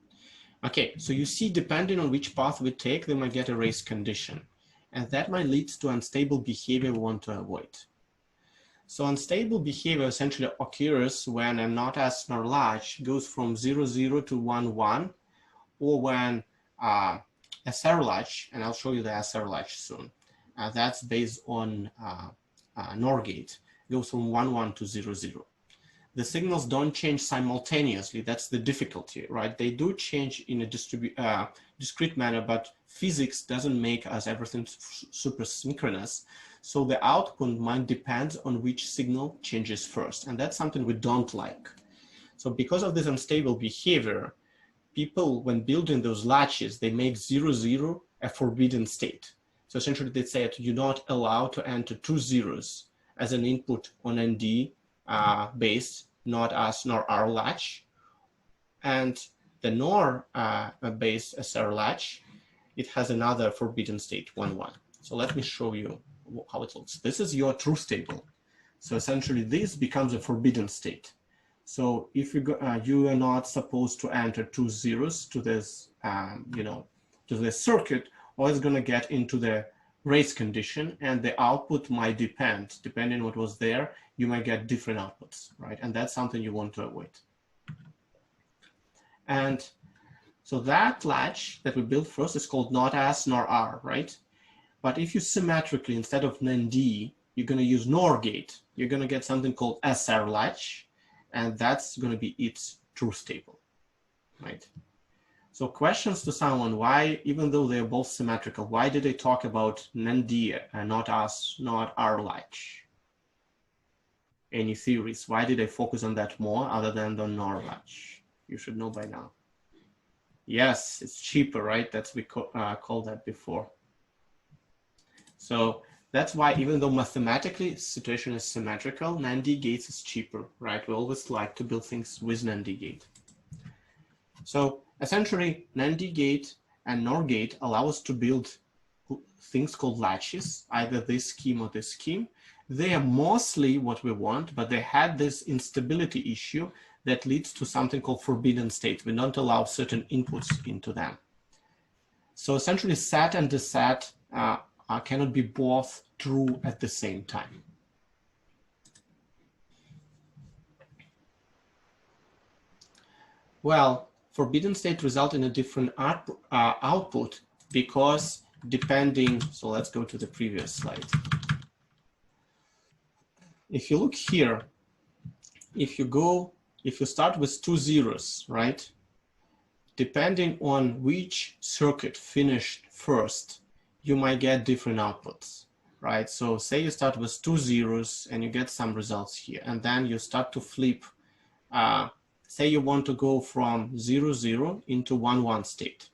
Okay, so you see, depending on which path we take, they might get a race condition. And that might lead to unstable behavior we want to avoid. So unstable behavior essentially occurs when a not S nor latch goes from 0, 0 to 1, 1, or when SR latch, and I'll show you the SR latch soon, that's based on NOR gate, goes from 1, 1 to 0, 0. The signals don't change simultaneously. That's the difficulty, right? They do change in a discrete manner, but physics doesn't make us everything super synchronous. So the output might depend on which signal changes first. And that's something we don't like. So because of this unstable behavior, people, when building those latches, they make 0, 0 a forbidden state. So essentially they say that you're not allowed to enter 2 zeros as an input on ND based, not S nor R latch. And the NOR based SR latch, it has another forbidden state, 1, 1. So let me show you how it looks. This is your truth table. So essentially this becomes a forbidden state. So if you go, you are not supposed to enter 2 zeros to this, to this circuit, or it's going to get into the race condition, and the output might depend, depending on what was there, you might get different outputs, right? And that's something you want to avoid. And so that latch that we built first is called not S nor R, right? But if you symmetrically, instead of ND, you're going to use NOR gate, you're going to get something called SR latch, and that's going to be its truth table, right? So questions to someone, why, even though they're both symmetrical, why did they talk about ND and not S, not R latch? Any theories? Why did they focus on that more other than the NOR latch? You should know by now. Yes, it's cheaper, right? That's we called that before. So that's why, even though mathematically the situation is symmetrical, NAND gates is cheaper, right? We always like to build things with NAND gate. So essentially, NAND gate and NOR gate allow us to build things called latches, either this scheme or this scheme. They are mostly what we want, but they had this instability issue that leads to something called forbidden state. We don't allow certain inputs into them. So essentially, SAT and DSAT cannot be both true at the same time. Well, forbidden state result in a different output because depending, so let's go to the previous slide. If you look here, if you start with 2 zeros, right? depending on which circuit finished first, you might get different outputs, right? So say you start with 2 zeros and you get some results here, and then you start to flip, say you want to go from 0, 0 into 1, 1 state.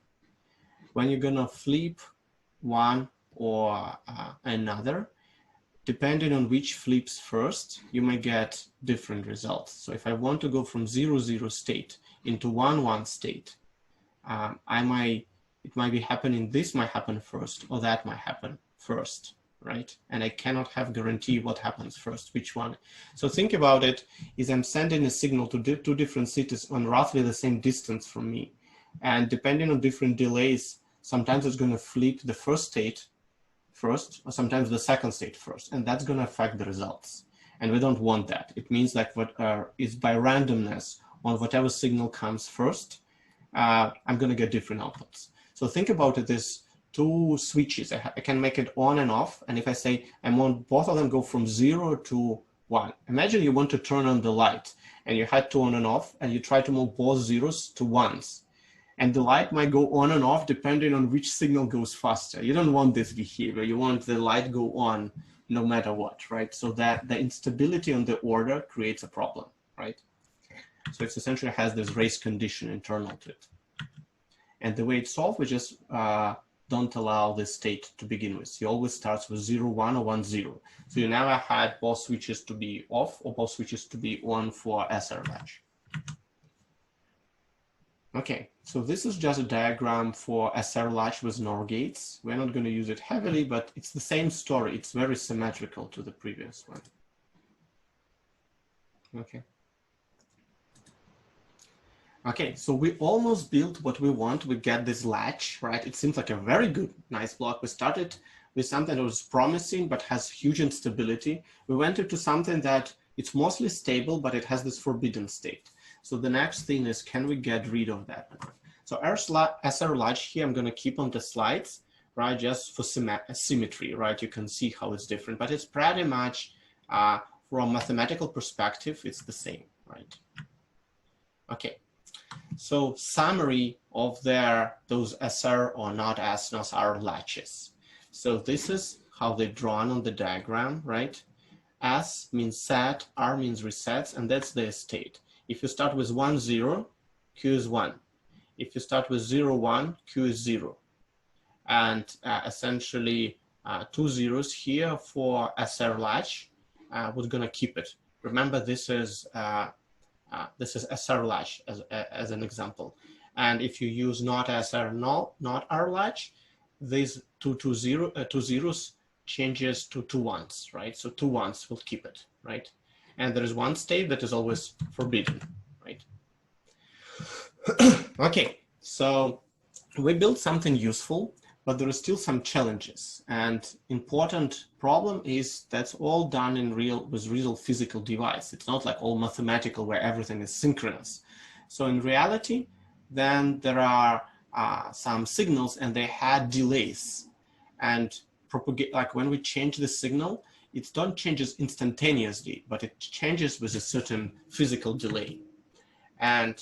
When you're gonna flip one or another, depending on which flips first, you may get different results. So if I want to go from 0, 0 state into 1, 1 state, it might be happening, this might happen first, or that might happen first, right? And I cannot have guarantee what happens first, which one. So think about it, is I'm sending a signal to two different cities on roughly the same distance from me. And depending on different delays, sometimes it's gonna flip the first state first, or sometimes the second state first, and that's gonna affect the results. And we don't want that. It means like what is by randomness on whatever signal comes first, I'm gonna get different outputs. So think about it as two switches. I can make it on and off. And if I say I want both of them go from 0 to 1, imagine you want to turn on the light and you had to on and off, and you try to move both zeros to ones. And the light might go on and off depending on which signal goes faster. You don't want this behavior. You want the light go on no matter what, right? So that the instability on the order creates a problem, right? So it essentially has this race condition internal to it. And the way it's solved, we just don't allow this state to begin with. You always starts with 0, 1 or 1, 0. So you never had both switches to be off or both switches to be on for SR latch. Okay, so this is just a diagram for SR latch with NOR gates. We're not going to use it heavily, but it's the same story. It's very symmetrical to the previous one. Okay. Okay, so we almost built what we want. We get this latch, right? It seems like a very good, nice block. We started with something that was promising, but has huge instability. We went into something that it's mostly stable, but it has this forbidden state. So the next thing is, can we get rid of that? So SR latch here, I'm gonna keep on the slides, right? Just for symmetry, right? You can see how it's different, but it's pretty much, from a mathematical perspective, it's the same, right? Okay. So summary of those SR or not SR latches. So this is how they're drawn on the diagram, right? S means set, R means resets, and that's the state. If you start with 1, 0, Q is 1. If you start with 0, 1, Q is 0. And essentially 2 zeros here for SR latch, we're gonna keep it. Remember, this is SR latch as an example. And if you use not SR, not R latch, these two zeros changes to 2 ones, right? So 2 ones will keep it, right? And there is one state that is always forbidden, right? Okay, so we built something useful, but there are still some challenges. And important problem is that's all done with real physical device. It's not like all mathematical where everything is synchronous. So in reality, then there are some signals and they had delays. And propagate, like when we change the signal, it don't changes instantaneously, but it changes with a certain physical delay. And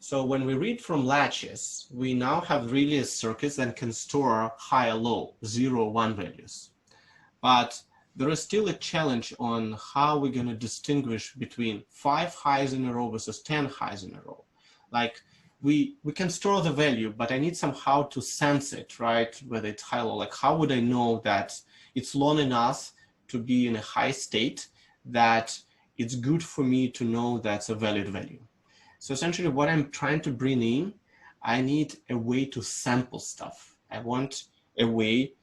so when we read from latches, we now have really circuits that can store high or low, 0, 1 values. But there is still a challenge on how we're going to distinguish between 5 highs in a row versus 10 highs in a row. Like we can store the value, but I need somehow to sense it, right? Whether it's high or low. Like how would I know that it's long enough to be in a high state that it's good for me to know that's a valid value? So essentially what I'm trying to bring in, I need a way to sample stuff. I want a way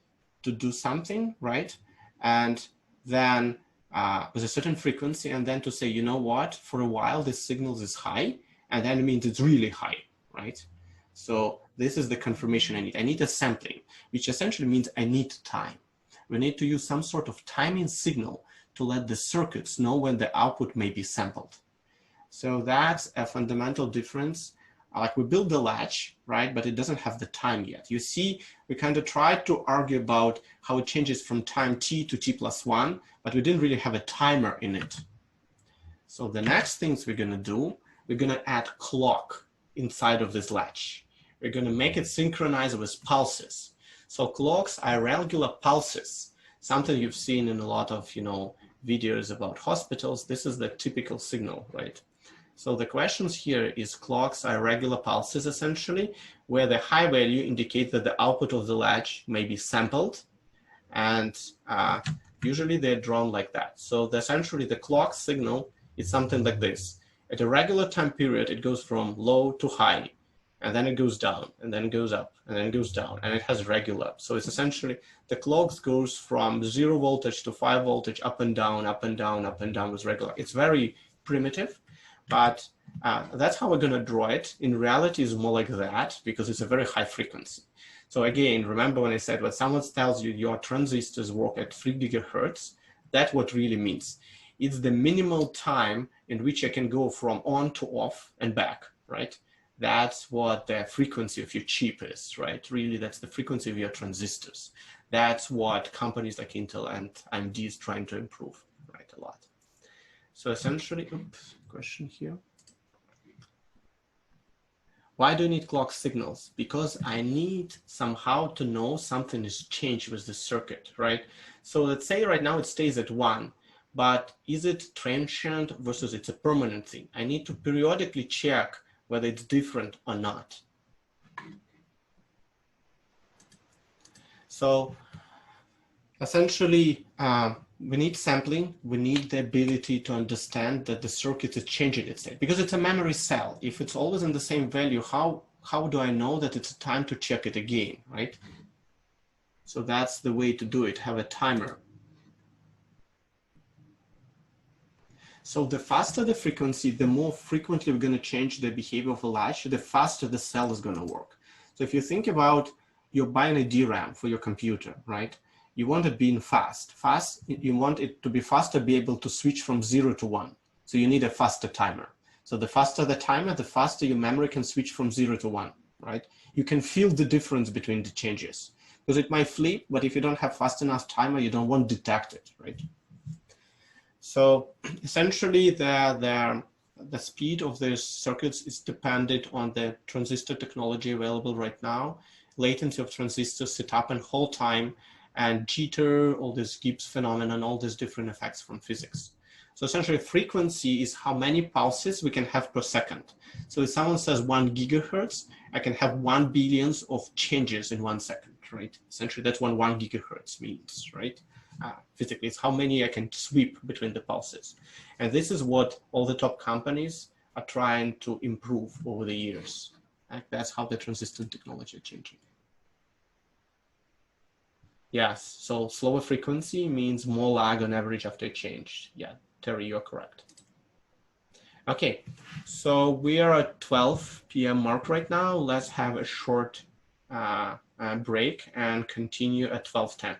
to do something, right? And then with a certain frequency, and then to say, you know what, for a while this signal is high, and then it means it's really high, right? So this is the confirmation I need. I need a sampling, which essentially means I need time. We need to use some sort of timing signal to let the circuits know when the output may be sampled. So that's a fundamental difference. Like we build the latch, right? But it doesn't have the time yet. You see, we kind of tried to argue about how it changes from time t to t+1, but we didn't really have a timer in it. So the next things we're going to do, we're going to add clock inside of this latch. We're going to make it synchronize with pulses. So clocks are regular pulses, something you've seen in a lot of, videos about hospitals. This is the typical signal, right? So the questions here is clocks are regular pulses, essentially, where the high value indicates that the output of the latch may be sampled, and usually they're drawn like that. So essentially the clock signal is something like this. At a regular time period, it goes from low to high, and then it goes down, and then it goes up, and then it goes down, and it has regular. So it's essentially, the clock goes from 0 voltage to 5 voltage, up and down, up and down, up and down with regular. It's very primitive, but that's how we're going to draw it. In reality, it's more like that because it's a very high frequency. So again, remember when I said when someone tells you your transistors work at 3 gigahertz, that's what really means. It's the minimal time in which I can go from on to off and back, right? That's what the frequency of your chip is, right? Really, that's the frequency of your transistors. That's what companies like Intel and AMD is trying to improve, right, a lot. So essentially, oops, question here. Why do you need clock signals? Because I need somehow to know something is changed with the circuit, right? So let's say right now it stays at 1, but is it transient versus it's a permanent thing? I need to periodically check whether it's different or not. So essentially, we need sampling. We need the ability to understand that the circuit is changing its state because it's a memory cell. If it's always in the same value, how do I know that it's time to check it again, right? So that's the way to do it, have a timer. So the faster the frequency, the more frequently we're going to change the behavior of a latch, the faster the cell is going to work. So if you think about you're buying a DRAM for your computer, right? You want it being fast. You want it to be faster, be able to switch from 0 to 1. So you need a faster timer. So the faster the timer, the faster your memory can switch from 0 to 1, right? You can feel the difference between the changes because it might flip, but if you don't have fast enough timer, you don't want to detect it, right? So essentially the speed of the circuits is dependent on the transistor technology available right now, latency of transistors, setup and hold time, and jitter, all this Gibbs phenomenon, all these different effects from physics. So essentially frequency is how many pulses we can have per second. So if someone says 1 gigahertz, I can have 1 billion of changes in 1 second, right? Essentially that's what 1 gigahertz means, right? Physically, it's how many I can sweep between the pulses. And this is what all the top companies are trying to improve over the years. That's how the transistor technology is changing. Yes, so slower frequency means more lag on average after it changed. Yeah, Terry, you're correct. Okay, so we are at 12 p.m. mark right now. Let's have a short break and continue at 12:10.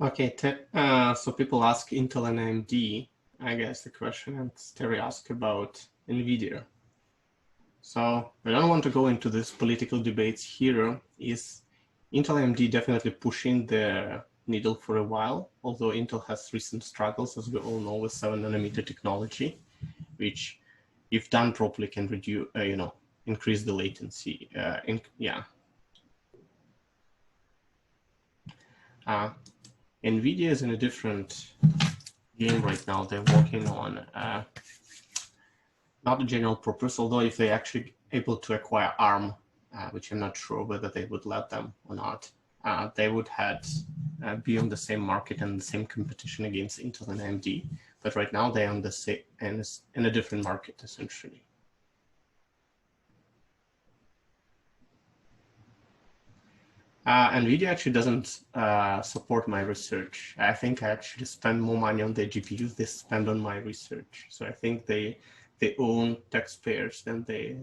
Okay, so people ask Intel and AMD, I guess the question, and Terry asked about NVIDIA. So I don't want to go into this political debates here. Is Intel and AMD definitely pushing the needle for a while, although Intel has recent struggles, as we all know, with 7nm technology, which, if done properly, can reduce, increase the latency. NVIDIA is in a different game right now. They're working on not a general purpose, although if they actually able to acquire ARM, which I'm not sure whether they would let them or not, they would be on the same market and the same competition against Intel and AMD. But right now they're on the same in a different market essentially. NVIDIA actually doesn't support my research. I think I actually spend more money on their GPUs they spend on my research. So I think they own taxpayers than they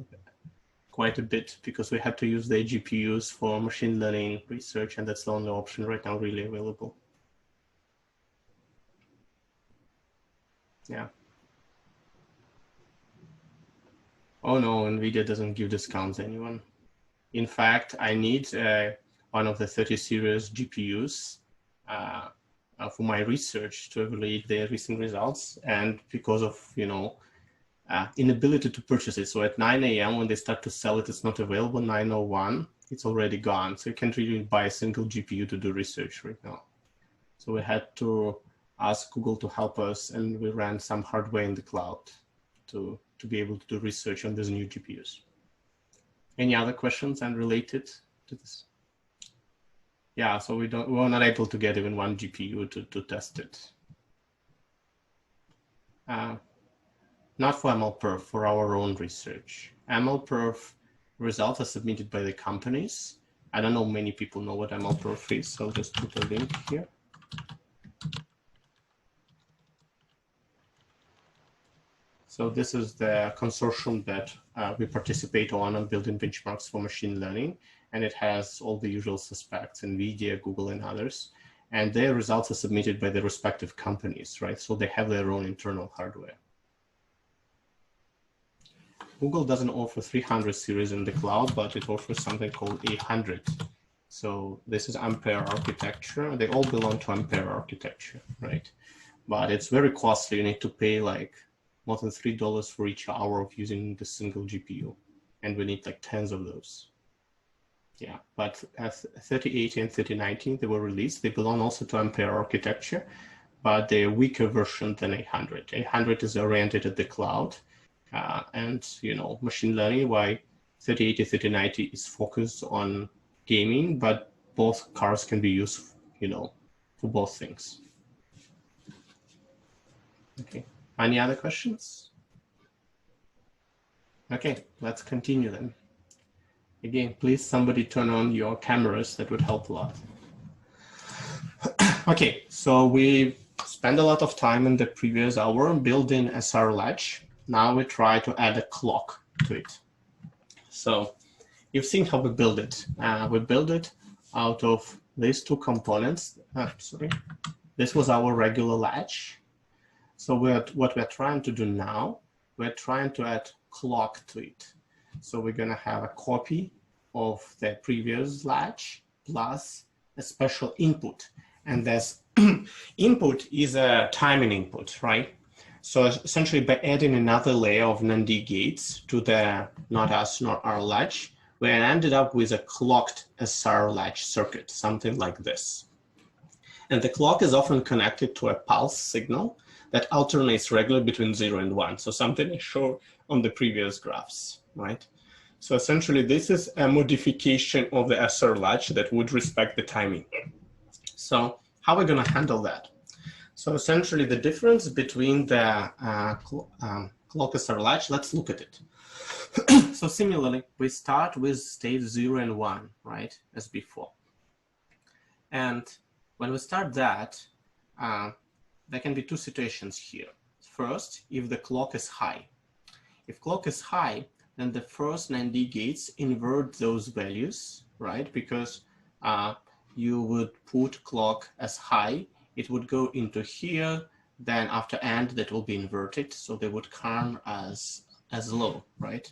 quite a bit, because we have to use their GPUs for machine learning research, and that's the only option right now really available. Yeah. Oh no, NVIDIA doesn't give discounts to anyone. In fact, I need one of the 30 series GPUs for my research to evaluate their recent results, and because of inability to purchase it. So at 9 a.m. when they start to sell it, it's not available. 9:01, it's already gone. So you can't really buy a single GPU to do research right now. So we had to ask Google to help us, and we ran some hardware in the cloud to be able to do research on these new GPUs. Any other questions unrelated to this? Yeah, so we were not able to get even one GPU to test it. Not for MLPerf, for our own research. MLPerf results are submitted by the companies. I don't know many people know what MLPerf is, so I'll just put a link here. So this is the consortium that we participate on building benchmarks for machine learning, and it has all the usual suspects, NVIDIA, Google, and others. And their results are submitted by the respective companies, right? So they have their own internal hardware. Google doesn't offer 300 series in the cloud, but it offers something called 800. So this is Ampere architecture. They all belong to Ampere architecture, right? But it's very costly. You need to pay like more than $3 for each hour of using the single GPU. And we need like tens of those. Yeah, but as 3080 and 3090, they were released. They belong also to Ampere architecture, but they're a weaker version than 800. 800 is oriented at the cloud. And machine learning, why 3080, 3090 is focused on gaming, but both cards can be used, for both things. Okay, any other questions? Okay, let's continue then. Again, please somebody turn on your cameras, that would help a lot. Okay, so we spent a lot of time in the previous hour building SR latch. Now we try to add a clock to it. So you've seen how we build it. We build it out of these two components. This was our regular latch. So what we're trying to do now, we're trying to add clock to it. So we're going to have a copy of the previous latch plus a special input. And this input is a timing input, right? So essentially, by adding another layer of NAND gates to the not us nor our latch, we ended up with a clocked SR latch circuit, something like this. And the clock is often connected to a pulse signal that alternates regularly between 0 and 1. So something I showed on the previous graphs, right? So essentially, this is a modification of the SR latch that would respect the timing. So how are we going to handle that? So essentially, the difference between the clock SR latch, let's look at it. So similarly, we start with state 0 and 1, right, as before. And when we start that, there can be two situations here. First, if the clock is high. If clock is high, then the first NAND gates invert those values, right? Because you would put clock as high. It would go into here. Then after AND, that will be inverted. So they would come as low, right?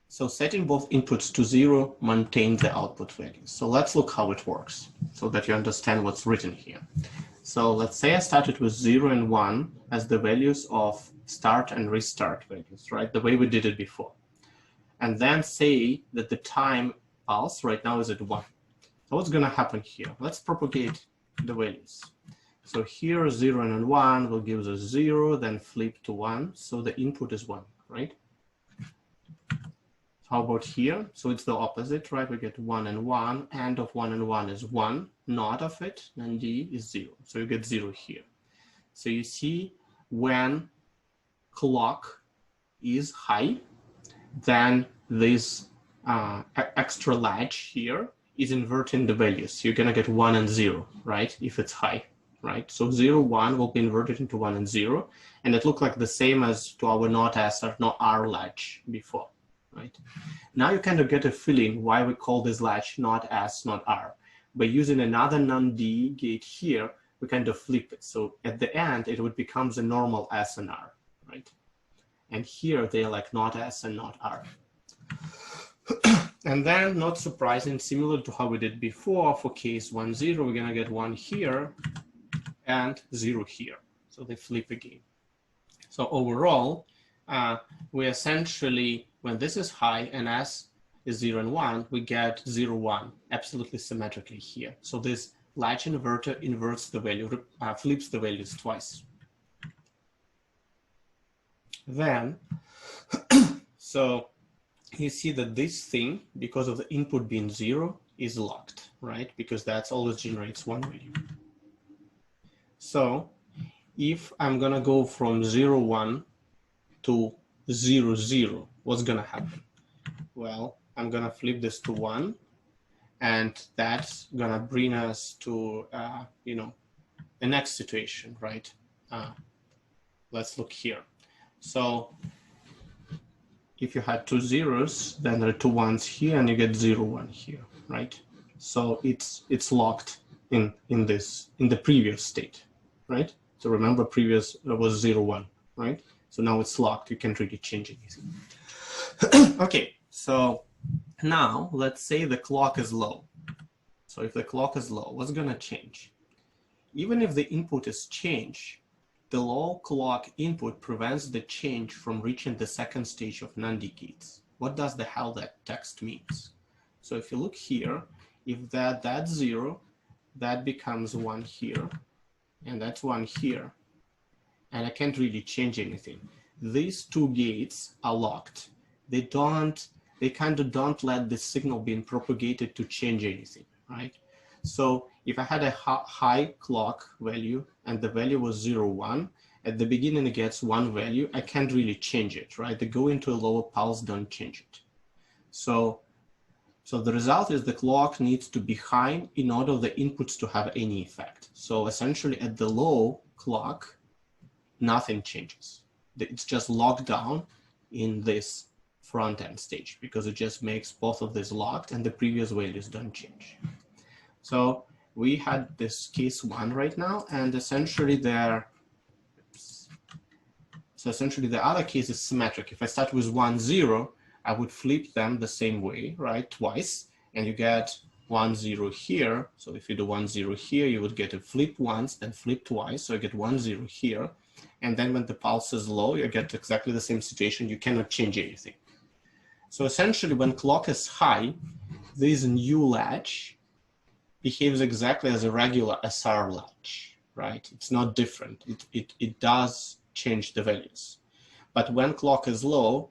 So setting both inputs to 0 maintains the output values. So let's look how it works so that you understand what's written here. So let's say I started with 0 and 1 as the values of start and restart values, right? The way we did it before. And then say that the time pulse right now is at 1. So what's going to happen here? Let's propagate the values. So here 0 and 1 will give us 0, then flip to 1. So the input is 1, right? How about here? So it's the opposite, right? We get 1 and 1. AND of 1 and 1 is 1. Not of it, then D is 0. So you get 0 here. So you see when clock is high, then this extra latch here is inverting the values. You're going to get 1 and 0, right? If it's high, right? So 0, 1 will be inverted into 1 and 0. And it looked like the same as to our not S or not R latch before. Right? Now you kind of get a feeling why we call this latch not S, not R. By using another non-D gate here, we kind of flip it. So at the end, it would become the normal S and R, right? And here they're like not S and not R. And then, not surprising, similar to how we did before, for case 1, 0, we're going to get 1 here and 0 here. So they flip again. So overall, we essentially, when this is high and S is 0 and 1, we get 0, 1 absolutely symmetrically here. So this latch inverter inverts the value, flips the values twice. Then, so you see that this thing, because of the input being 0, is locked, right? Because that always generates one value. So if I'm going to go from 0, 1 to 0, 0, what's going to happen? Well, I'm going to flip this to 1, and that's going to bring us to, you know, the next situation, right? Let's look here. So if you had 2 zeros, then there are 2 1s here, and you get 0, 1 here, right? So it's locked in the previous state, right? So remember, previous was 0, 1, right? So now it's locked. You can't really change anything. Okay, so now let's say the clock is low. So if the clock is low, what's going to change? Even if the input is changed, the low clock input prevents the change from reaching the second stage of NAND gates. What does the hell that text means? So if you look here, if that's 0, that becomes 1 here, and that's 1 here, and I can't really change anything. These 2 gates are locked. They kind of don't let the signal being propagated to change anything, right? So if I had a high clock value and the value was 0, 1, at the beginning it gets 1 value, I can't really change it, right? They go into a lower pulse, don't change it. So the result is the clock needs to be high in order for the inputs to have any effect. So essentially at the low clock, nothing changes. It's just locked down in this front end stage because it just makes both of these locked and the previous values don't change. So we had this case 1 right now, and essentially the other case is symmetric. If I start with 1, 0, I would flip them the same way, right, twice, and you get 1, 0 here. So if you do 1, 0 here, you would get a flip once, then flip twice. So you get 1, 0 here. And then when the pulse is low, you get exactly the same situation. You cannot change anything. So essentially, when clock is high, this new latch behaves exactly as a regular SR latch, right? It's not different. It does change the values. But when clock is low,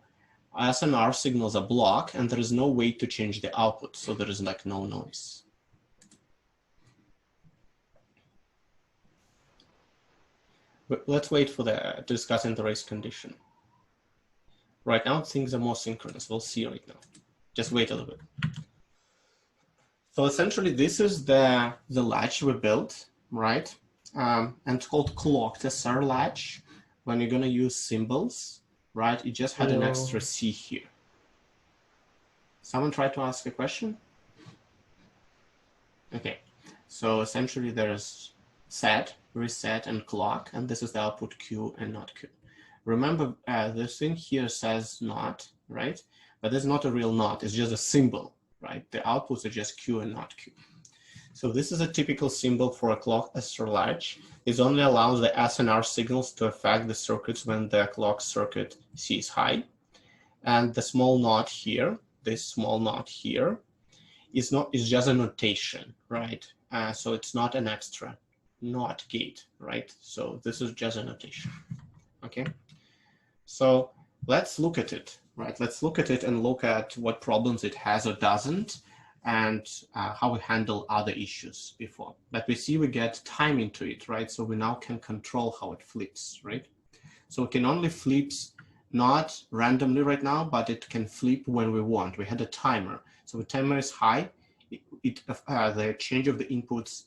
S and R signals are blocked, and there is no way to change the output. So there is like no noise. But let's wait for the discussing the race condition. Right now, things are more synchronous. We'll see right now. Just wait a little bit. So essentially, this is the latch we built, right? And it's called clocked SR latch. When you're going to use symbols, right? It just had an extra C here. Someone tried to ask a question? Okay. So essentially there's set, reset, and clock, and this is the output Q and not Q. Remember, this thing here says not, right? But there's not a real not, it's just a symbol, right? The outputs are just Q and not Q. So this is a typical symbol for a clock SR latch. It only allows the S and R signals to affect the circuits when the clock circuit C is high. And the small not here, this small not here, is just a notation, right? So it's not an extra not gate, right? So this is just a notation, okay? So let's look at it, right? Let's look at it and look at what problems it has or doesn't, and how we handle other issues before. But we see we get time into it, right? So we now can control how it flips, right? So we can only flip not randomly right now, but it can flip when we want. We had a timer. So the timer is high, the change of the inputs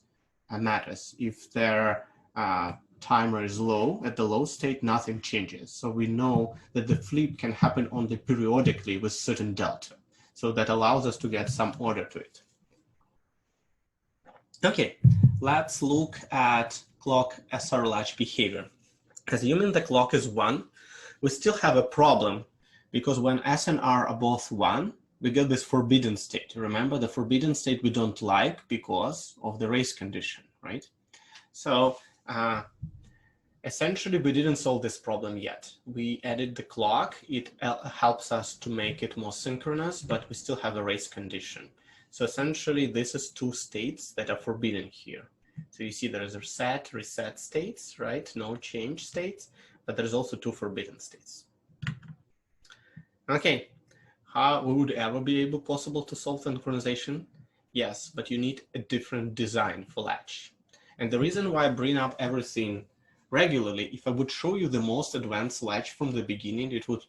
matters. If their timer is low, at the low state, nothing changes. So we know that the flip can happen only periodically with certain delta. So that allows us to get some order to it. Okay, let's look at clock SR latch behavior. Assuming the clock is 1, we still have a problem, because when S and R are both 1, we get this forbidden state. Remember, the forbidden state we don't like because of the race condition, right? So essentially, we didn't solve this problem yet. We added the clock. It helps us to make it more synchronous, but we still have a race condition. So essentially, this is 2 states that are forbidden here. So you see there is reset states, right? No change states, but there's also 2 forbidden states. Okay, how would ever be possible to solve synchronization? Yes, but you need a different design for latch. And the reason why I bring up everything regularly, if I would show you the most advanced latch from the beginning, it would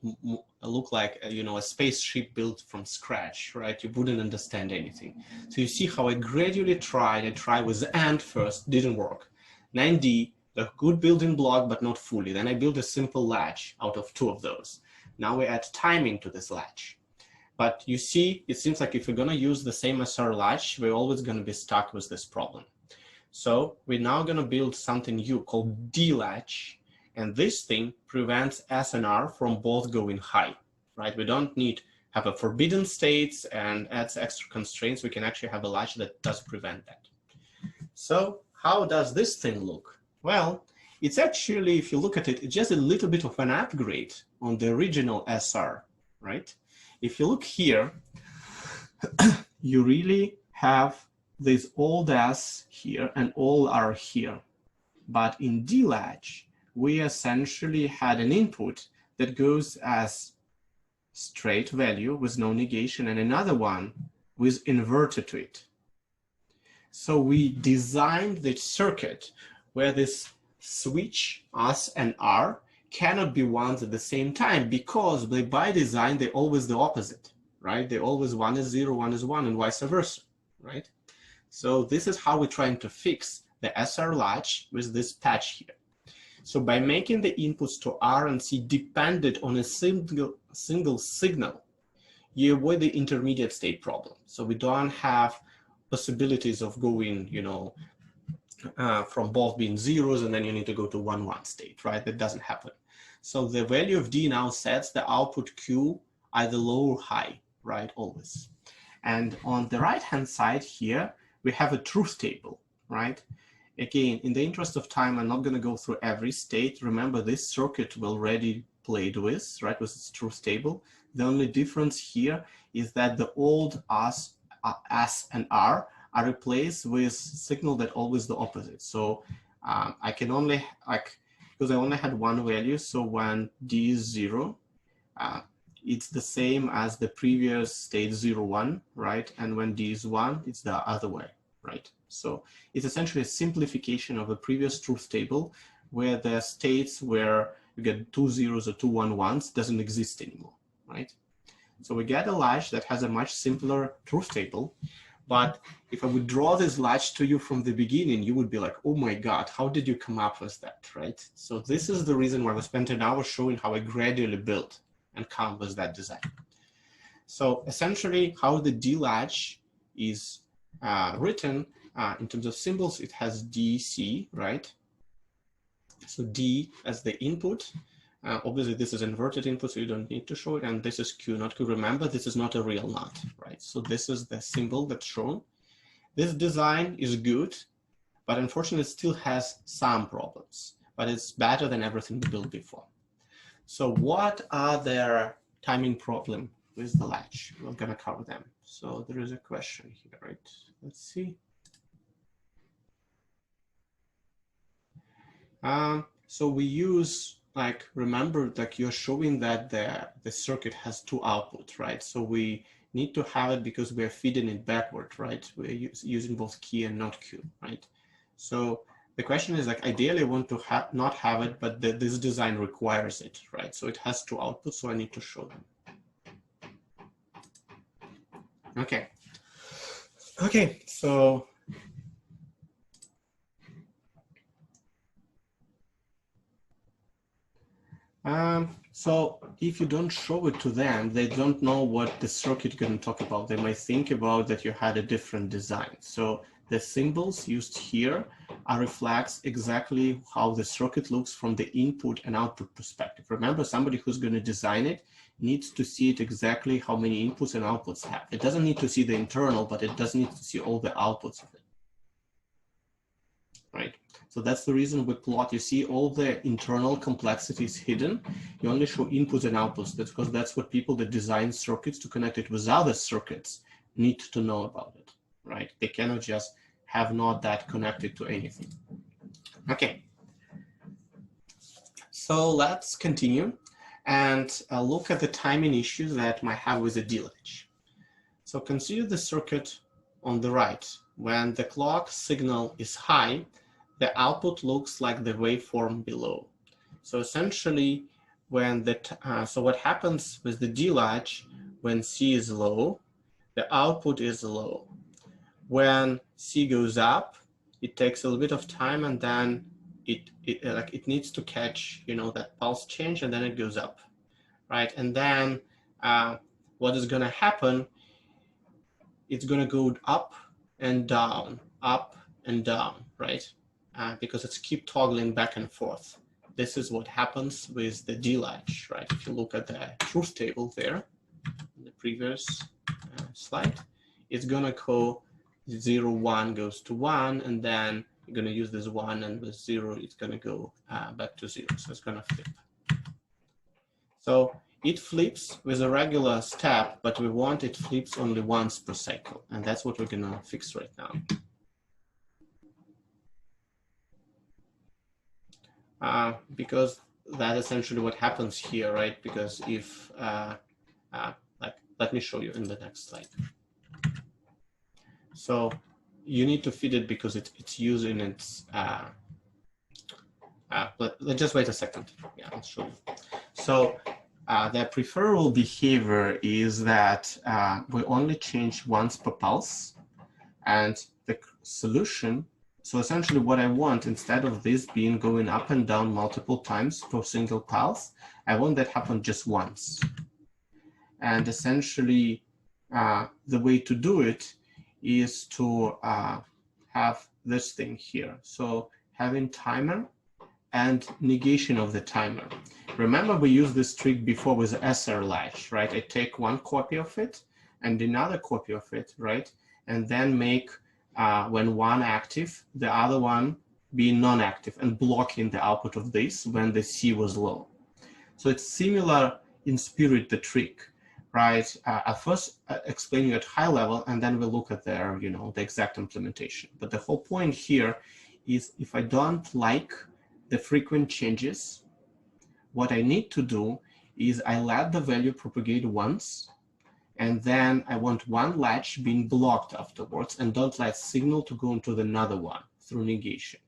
look like a spaceship built from scratch, right? You wouldn't understand anything. So you see how I gradually tried. I tried with AND first, didn't work. 9D, the good building block, but not fully. Then I built a simple latch out of 2 of those. Now we add timing to this latch. But you see, it seems like if we're going to use the same SR latch, we're always going to be stuck with this problem. So we're now going to build something new called D-latch, and this thing prevents S and R from both going high, right? We don't need have a forbidden states and adds extra constraints. We can actually have a latch that does prevent that. So how does this thing look? Well, it's actually, if you look at it, it's just a little bit of an upgrade on the original SR, right? If you look here, you really have this old S here and all R here. But in D-latch, we essentially had an input that goes as straight value with no negation and another one with inverter to it. So we designed the circuit where this switch S and R cannot be ones at the same time, because by design, they're always the opposite, right? They always 1 is 0, 1 is 1, and vice versa, right? So this is how we're trying to fix the SR latch with this patch here. So by making the inputs to R and C dependent on a single signal, you avoid the intermediate state problem. So we don't have possibilities of going, from both being zeros and then you need to go to 1, 1 state, right? That doesn't happen. So the value of D now sets the output Q either low or high, right? Always. And on the right-hand side here, we have a truth table, right? Again, in the interest of time, I'm not going to go through every state. Remember, this circuit we already played with, right, with its truth table. The only difference here is that the old S and R are replaced with signal that always the opposite. So I can only, because I only had 1 value, so when D is 0, it's the same as the previous state 0, 1, right? And when D is 1, it's the other way, right? So it's essentially a simplification of the previous truth table where the states where you get 2 zeros or 2 1s doesn't exist anymore, right? So we get a latch that has a much simpler truth table. But if I would draw this latch to you from the beginning, you would be like, oh my God, how did you come up with that, right? So this is the reason why we spent an hour showing how I gradually built and come with that design. So essentially how the D latch is written in terms of symbols, it has DC, right? So D as the input. Obviously, this is inverted input, so you don't need to show it. And this is Q, not Q. Remember, this is not a real knot, right? So this is the symbol that's shown. This design is good, but unfortunately, it still has some problems. But it's better than everything we built before. So what are their timing problem with the latch? We're going to cover them. So there is a question here, right? Let's see. So we use, like, remember, like you're showing that the circuit has two outputs, right? So we need to have it because we're feeding it backward, right? We're using both key and not Q, right? So the question is, like, ideally I want to not have it, but this design requires it, right? So it has two outputs, so I need to show them. Okay. Okay, so so if you don't show it to them, they don't know what the circuit going to talk about. They might think about that you had a different design. So the symbols used here reflects exactly how the circuit looks from the input and output perspective. Remember, somebody who's going to design it needs to see it exactly how many inputs and outputs have. It doesn't need to see the internal, but it does need to see all the outputs of it. Right? So that's the reason we plot. You see all the internal complexities hidden. You only show inputs and outputs. That's because that's what people that design circuits to connect it with other circuits need to know about it, right? They cannot just have not that connected to anything. Okay. So let's continue and look at the timing issues that might have with the D latch. So consider the circuit on the right. When the clock signal is high, the output looks like the waveform below. So essentially, when so what happens with the D latch, when C is low, the output is low. When C goes up, it takes a little bit of time, and then it needs to catch, you know, that pulse change, and then it goes up, right? And then what is going to happen? It's going to go up and down, right? Because it's keep toggling back and forth. This is what happens with the D latch, right? If you look at the truth table there, in the previous slide, it's going to go 0, 1 goes to 1, and then you're going to use this 1, and with 0, it's going to go back to 0. So it's going to flip. So it flips with a regular step, but we want it flips only once per cycle. And that's what we're going to fix right now. Because that's essentially what happens here, right? Because if, like, let me show you in the next slide. So you need to feed it because it's using its, let's just wait a second. Yeah, I'll show you. So the preferable behavior is that we only change once per pulse, and the solution. So essentially what I want, instead of this being going up and down multiple times per single pulse, I want that happen just once. And essentially the way to do it is to have this thing here. So having timer and negation of the timer. Remember, we used this trick before with the SR latch, right? I take one copy of it and another copy of it, right? And then make when one active, the other one being non-active and blocking the output of this when the C was low. So it's similar in spirit, the trick, right? I'll first explain you at high level, and then we'll look at their, you know, the exact implementation. But the whole point here is if I don't like the frequent changes, what I need to do is I let the value propagate once, and then I want one latch being blocked afterwards, and don't let signal to go into another one through negation.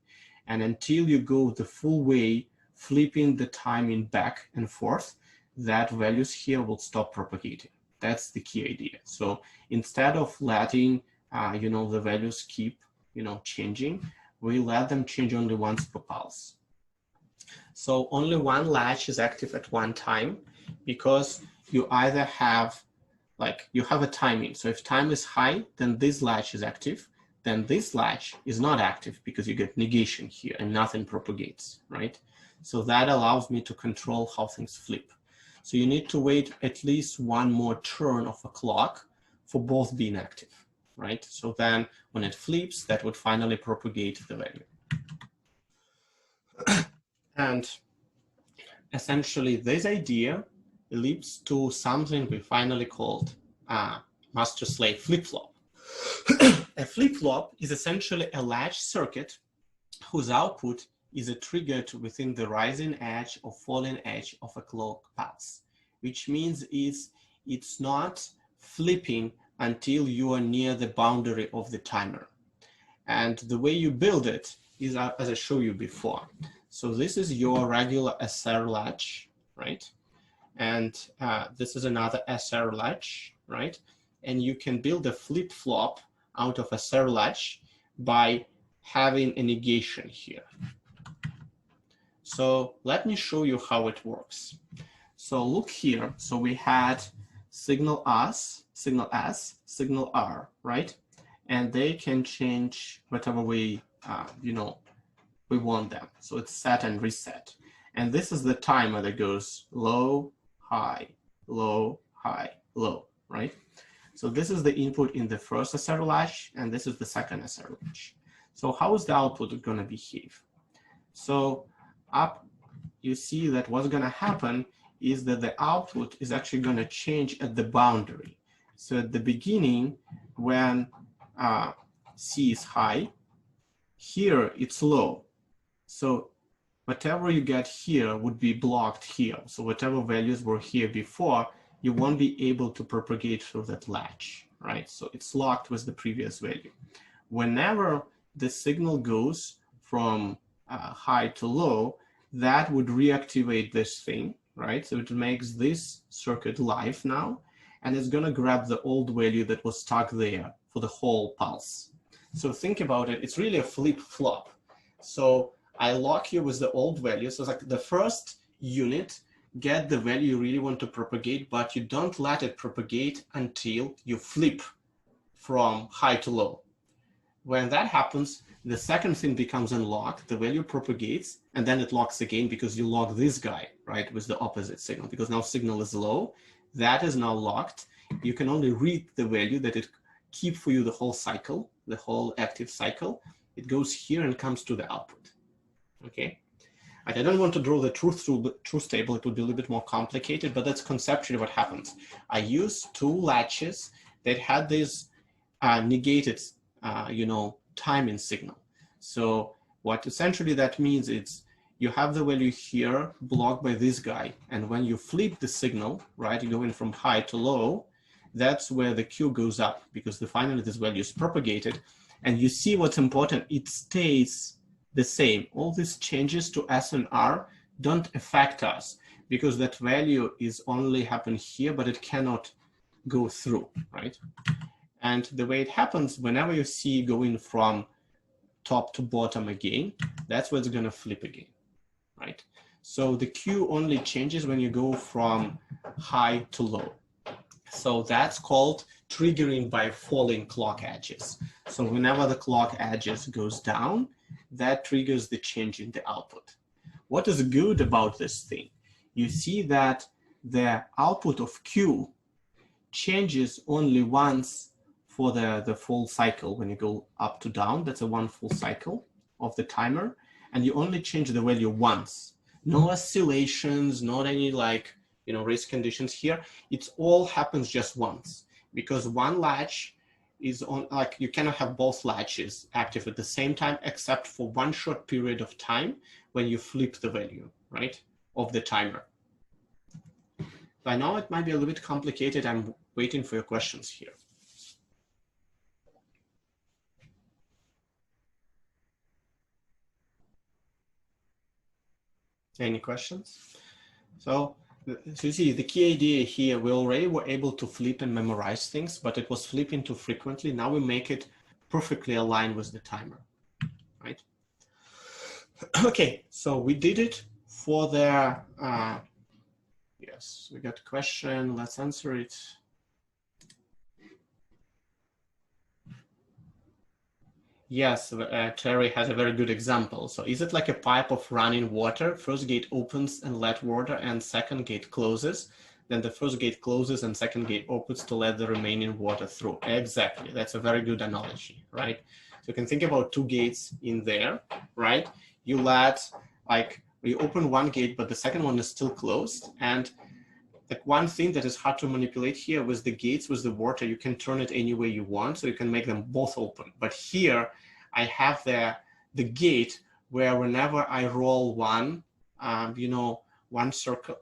And until you go the full way, flipping the timing back and forth, that values here will stop propagating. That's the key idea. So instead of letting, you know, the values keep, you know, changing, we let them change only once per pulse. So only one latch is active at one time, because you either have, like, you have a timing. So if time is high, then this latch is active. then this latch is not active because you get negation here and nothing propagates, right? So that allows me to control how things flip. So you need to wait at least one more turn of a clock for both being active, right? So then when it flips, that would finally propagate the value. And essentially this idea leads to something we finally called master-slave flip-flop. A flip-flop is essentially a latch circuit whose output is triggered within the rising edge or falling edge of a clock pulse, which means it's not flipping until you are near the boundary of the timer. And the way you build it is as I showed you before. So this is your regular SR latch, right? And this is another SR latch, right? And you can build a flip-flop out of a SR latch by having a negation here. So let me show you how it works. So look here. So we had signal S, signal R, right? And they can change whatever way we want them. So it's set and reset. And this is the timer that goes low, high, low, high, low, right? So this is the input in the first SR latch, and this is the second SR latch. So how is the output going to behave? So up, you see that what's going to happen is that the output is actually going to change at the boundary. So at the beginning, when C is high, here it's low. So whatever you get here would be blocked here. So whatever values were here before, you won't be able to propagate through that latch, right? So it's locked with the previous value. Whenever the signal goes from high to low, that would reactivate this thing, right? So it makes this circuit live now, and it's going to grab the old value that was stuck there for the whole pulse. So think about it. It's really a flip-flop. So I lock you with the old value. So it's like the first unit, get the value you really want to propagate, but you don't let it propagate until you flip from high to low. When that happens, the second thing becomes unlocked, the value propagates, and then it locks again because you lock this guy, right, with the opposite signal, because now signal is low. That is now locked. You can only read the value that it keeps for you the whole cycle, the whole active cycle. It goes here and comes to the output, okay? I don't want to draw the truth table. It would be a little bit more complicated, but that's conceptually what happens. I use two latches that had this negated, timing signal. So what essentially that means is you have the value here blocked by this guy. And when you flip the signal, right, you go in from high to low, that's where the Q goes up because finally this value is propagated. And you see what's important, it stays the same. All these changes to S and R don't affect us because that value is only happen here, but it cannot go through, right? And the way it happens, whenever you see going from top to bottom again, that's where it's going to flip again, right? So the Q only changes when you go from high to low. So that's called triggering by falling clock edges. So whenever the clock edges goes down, that triggers the change in the output. What is good about this thing? You see that the output of Q changes only once for the full cycle. When you go up to down, that's a one full cycle of the timer, and you only change the value once. No oscillations, not any race conditions here. It all happens just once because one latch is on, you cannot have both latches active at the same time except for one short period of time when you flip the value, right, of the timer. So I know it might be a little bit complicated. I'm waiting for your questions here. Any questions? So you see, the key idea here, we already were able to flip and memorize things, but it was flipping too frequently. Now we make it perfectly aligned with the timer, right? Okay, so we did it for the, yes, we got a question. Let's answer it. Yes, Terry has a very good example. So is it like a pipe of running water? First gate opens and let water, and second gate closes. Then the first gate closes and second gate opens to let the remaining water through. Exactly. That's a very good analogy, right? So you can think about two gates in there, right? You let, like, you open one gate, but the second one is still closed. And like one thing that is hard to manipulate here with the gates, with the water, you can turn it any way you want, so you can make them both open. But here I have the gate where whenever I roll one, one circle,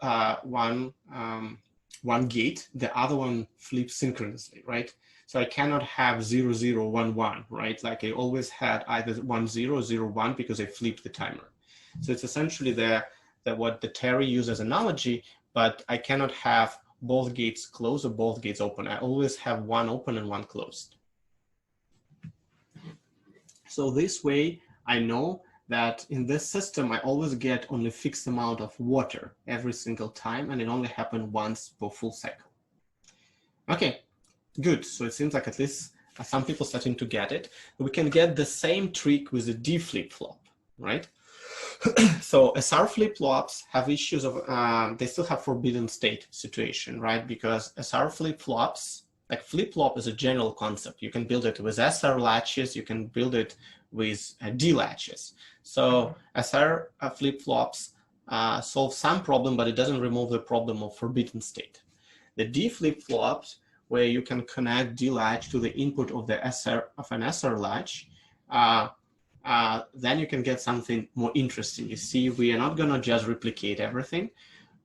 one gate, the other one flips synchronously, right? So I cannot have 0, 0, 1, 1, right? Like I always had either 1, 0, 0, 1 because I flipped the timer. So it's essentially what the Terry used as analogy, but I cannot have both gates closed or both gates open. I always have one open and one closed. So this way, I know that in this system, I always get only a fixed amount of water every single time, and it only happens once per full cycle. Okay, good. So it seems like at least some people starting to get it. We can get the same trick with the D flip-flop, right? So SR flip-flops have issues of, they still have forbidden state situation, right? Because SR flip-flops, like flip-flop is a general concept. You can build it with SR latches, you can build it with D latches. So SR flip-flops solve some problem, but it doesn't remove the problem of forbidden state. The D flip-flops, where you can connect D latch to the input of the an SR latch, then you can get something more interesting. You see, we are not gonna just replicate everything.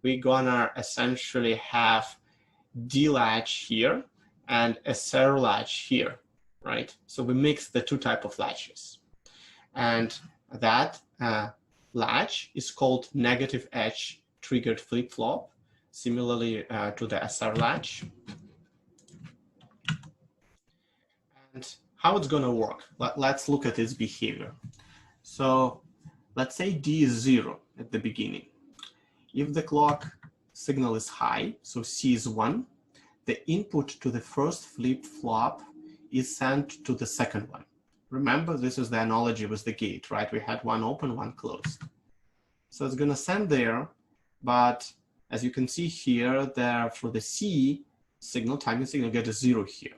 We're gonna essentially have D latch here and SR latch here, right? So we mix the two types of latches. And that latch is called negative edge triggered flip-flop, similarly to the SR latch. And how it's going to work. Let's look at its behavior. So let's say D is 0 at the beginning. If the clock signal is high, so C is 1, the input to the first flip-flop is sent to the second one. Remember, this is the analogy with the gate, right? We had one open, one closed. So it's going to send there, but as you can see here, there for the C signal, timing signal, get a 0 here.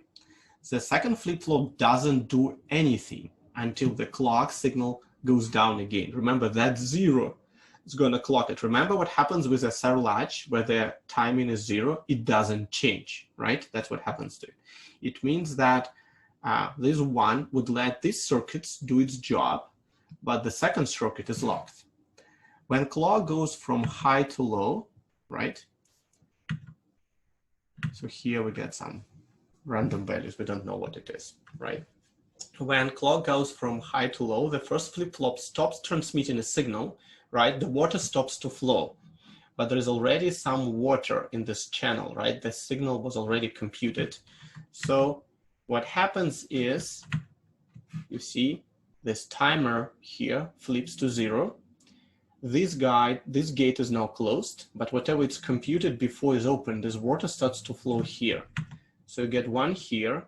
The second flip-flop doesn't do anything until the clock signal goes down again. Remember, that 0 is going to clock it. Remember what happens with a SR latch where the timing is 0? It doesn't change, right? That's what happens to it. It means that this one would let these circuits do its job, but the second circuit is locked. When clock goes from high to low, right? So here we get some random values. We don't know what it is, right? When clock goes from high to low, the first flip-flop stops transmitting a signal, right? The water stops to flow, but there is already some water in this channel, right? The signal was already computed. So what happens is, you see, this timer here flips to 0. This gate is now closed, but whatever it's computed before is open, this water starts to flow here. So you get 1 here,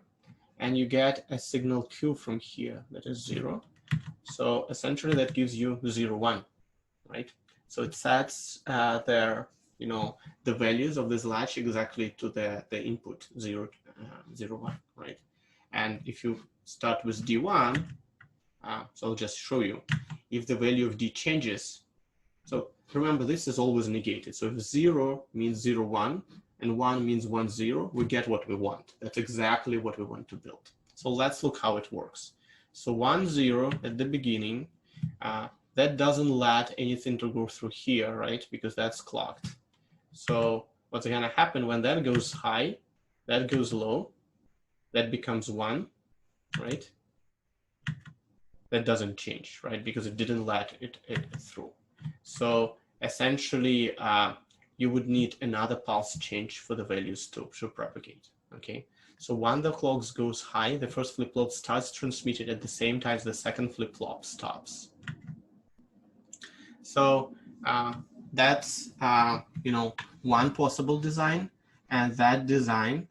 and you get a signal Q from here that is 0. So essentially that gives you 0, 1, right? So it sets the values of this latch exactly to the input 0, 0, 1, right? And if you start with D1, so I'll just show you, if the value of D changes, so remember this is always negated. So if 0 means 0, 1, and 1 means 1, 0, we get what we want. That's exactly what we want to build. So let's look how it works. So 1, 0 at the beginning, that doesn't let anything to go through here, right? Because that's clocked. So what's gonna happen when that goes high, that goes low, that becomes 1, right? That doesn't change, right? Because it didn't let it through. So essentially, you would need another pulse change for the values to propagate, okay? So when the clock goes high, the first flip-flop starts transmitted at the same time as the second flip-flop stops. So that's, one possible design, and that design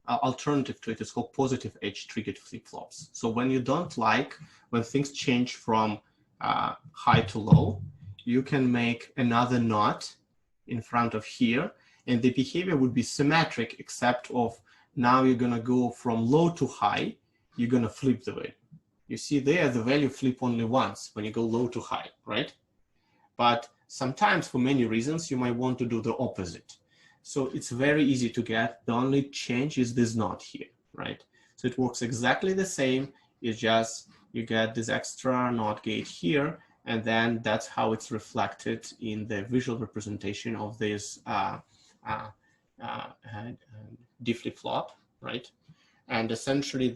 alternative to it is called positive edge triggered flip-flops. So when you don't like, when things change from high to low, you can make another knot in front of here, and the behavior would be symmetric, except of now you're gonna go from low to high, you're gonna flip the way. You see there, the value flip only once when you go low to high, right? But sometimes for many reasons, you might want to do the opposite. So it's very easy to get. The only change is this knot here, right? So it works exactly the same. It's just you get this extra NOT gate here, and then that's how it's reflected in the visual representation of this D flip-flop, right? And essentially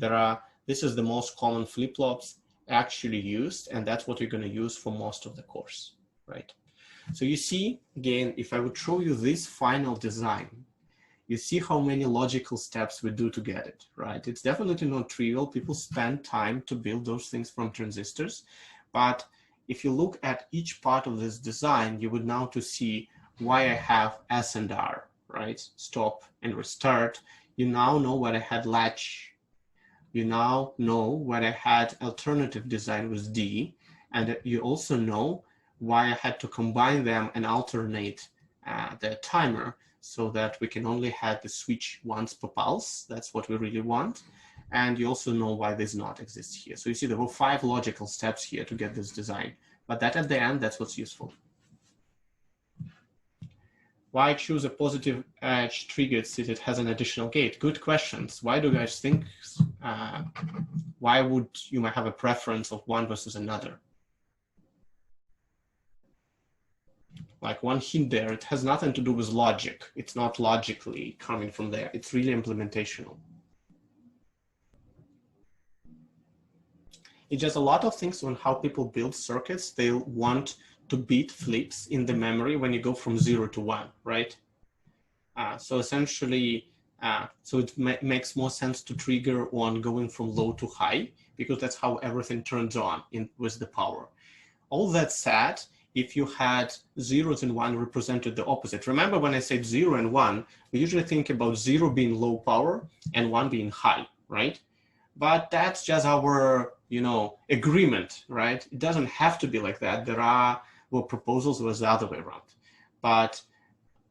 this is the most common flip-flops actually used, and that's what you're going to use for most of the course, right? So you see, again, if I would show you this final design, you see how many logical steps we do to get it, right? It's definitely not trivial. People spend time to build those things from transistors. But if you look at each part of this design, you would now to see why I have S and R, right? Stop and restart. You now know what I had latch. You now know what I had alternative design with D. And you also know why I had to combine them and alternate the timer so that we can only have the switch once per pulse. That's what we really want. And you also know why this knot exists here. So you see there were 5 logical steps here to get this design. But that at the end, that's what's useful. Why choose a positive edge triggered since it has an additional gate? Good questions. Why do you guys think, why would you might have a preference of one versus another? Like one hint there, it has nothing to do with logic. It's not logically coming from there. It's really implementational. It's just a lot of things on how people build circuits. They want to beat flips in the memory when you go from 0 to 1, right? So essentially, so it makes more sense to trigger on going from low to high, because that's how everything turns on with the power. All that said, if you had zeros and 1 represented the opposite. Remember when I said 0 and 1, we usually think about 0 being low power and 1 being high, right? But that's just our, agreement, right? It doesn't have to be like that. There are proposals was the other way around. But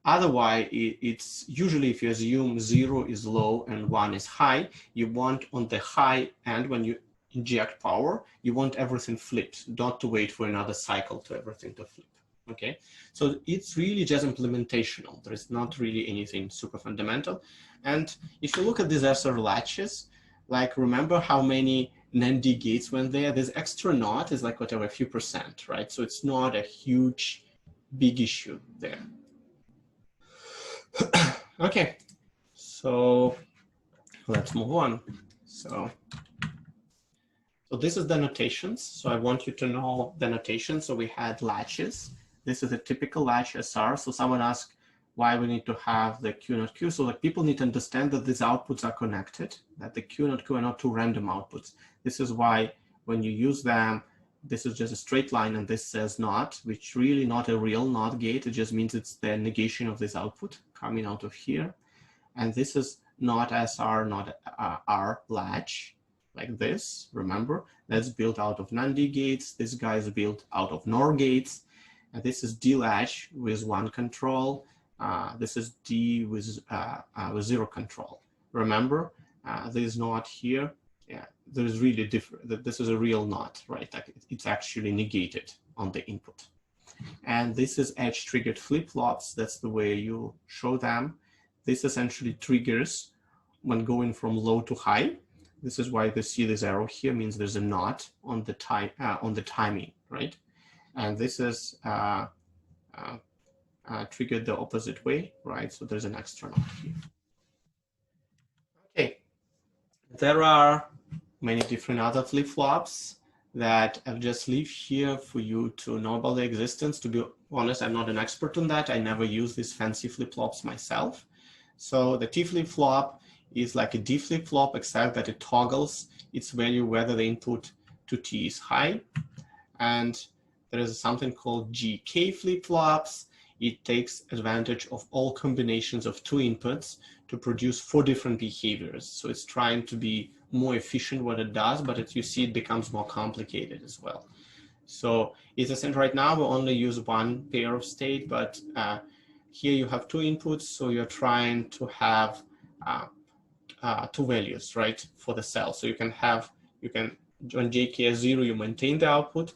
otherwise, it's usually if you assume 0 is low and 1 is high, you want on the high end when you inject power, you want everything flipped, not to wait for another cycle to everything to flip, okay? So it's really just implementational. There is not really anything super fundamental. And if you look at these SR latches, like remember how many NAND gates went there? This extra knot is like whatever, a few %, right? So it's not a huge, big issue there. Okay, so let's move on. So this is the notations. So I want you to know the notation. So we had latches. This is a typical latch SR. So someone asked why we need to have the Q not Q. So like people need to understand that these outputs are connected, that the Q not Q are not two random outputs. This is why when you use them, this is just a straight line and this says not, which really not a real NOT gate. It just means it's the negation of this output coming out of here. And this is not SR, not R latch. Like this, remember, that's built out of NAND gates. This guy is built out of NOR gates. And this is D latch with 1 control. This is D with 0 control. Remember, this NOT here, yeah, there's really different. This is a real NOT, right? Like it's actually negated on the input. And this is edge triggered flip-flops. That's the way you show them. This essentially triggers when going from low to high. This is why you see this arrow here, means there's a knot on the timing, right? And this is triggered the opposite way, right? So there's an extra knot here. Okay, there are many different other flip-flops that I've just leave here for you to know about their existence. To be honest, I'm not an expert on that. I never use these fancy flip-flops myself. So the T flip-flop is like a D flip-flop, except that it toggles its value whether the input to T is high. And there is something called GK flip-flops. It takes advantage of all combinations of 2 inputs to produce 4 different behaviors. So it's trying to be more efficient what it does, but as you see, it becomes more complicated as well. So it's essentially right now we only use 1 pair of state, but here you have 2 inputs, so you're trying to have 2 values, right, for the cell. So you can on JK as 0, you maintain the output.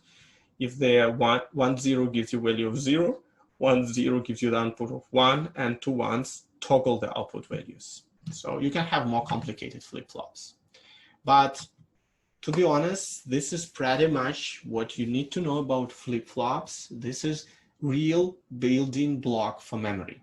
If the 1 0 gives you value of 0, 1 0 gives you the output of 1, and 2 1s toggle the output values. So you can have more complicated flip-flops. But to be honest, this is pretty much what you need to know about flip-flops. This is real building block for memory.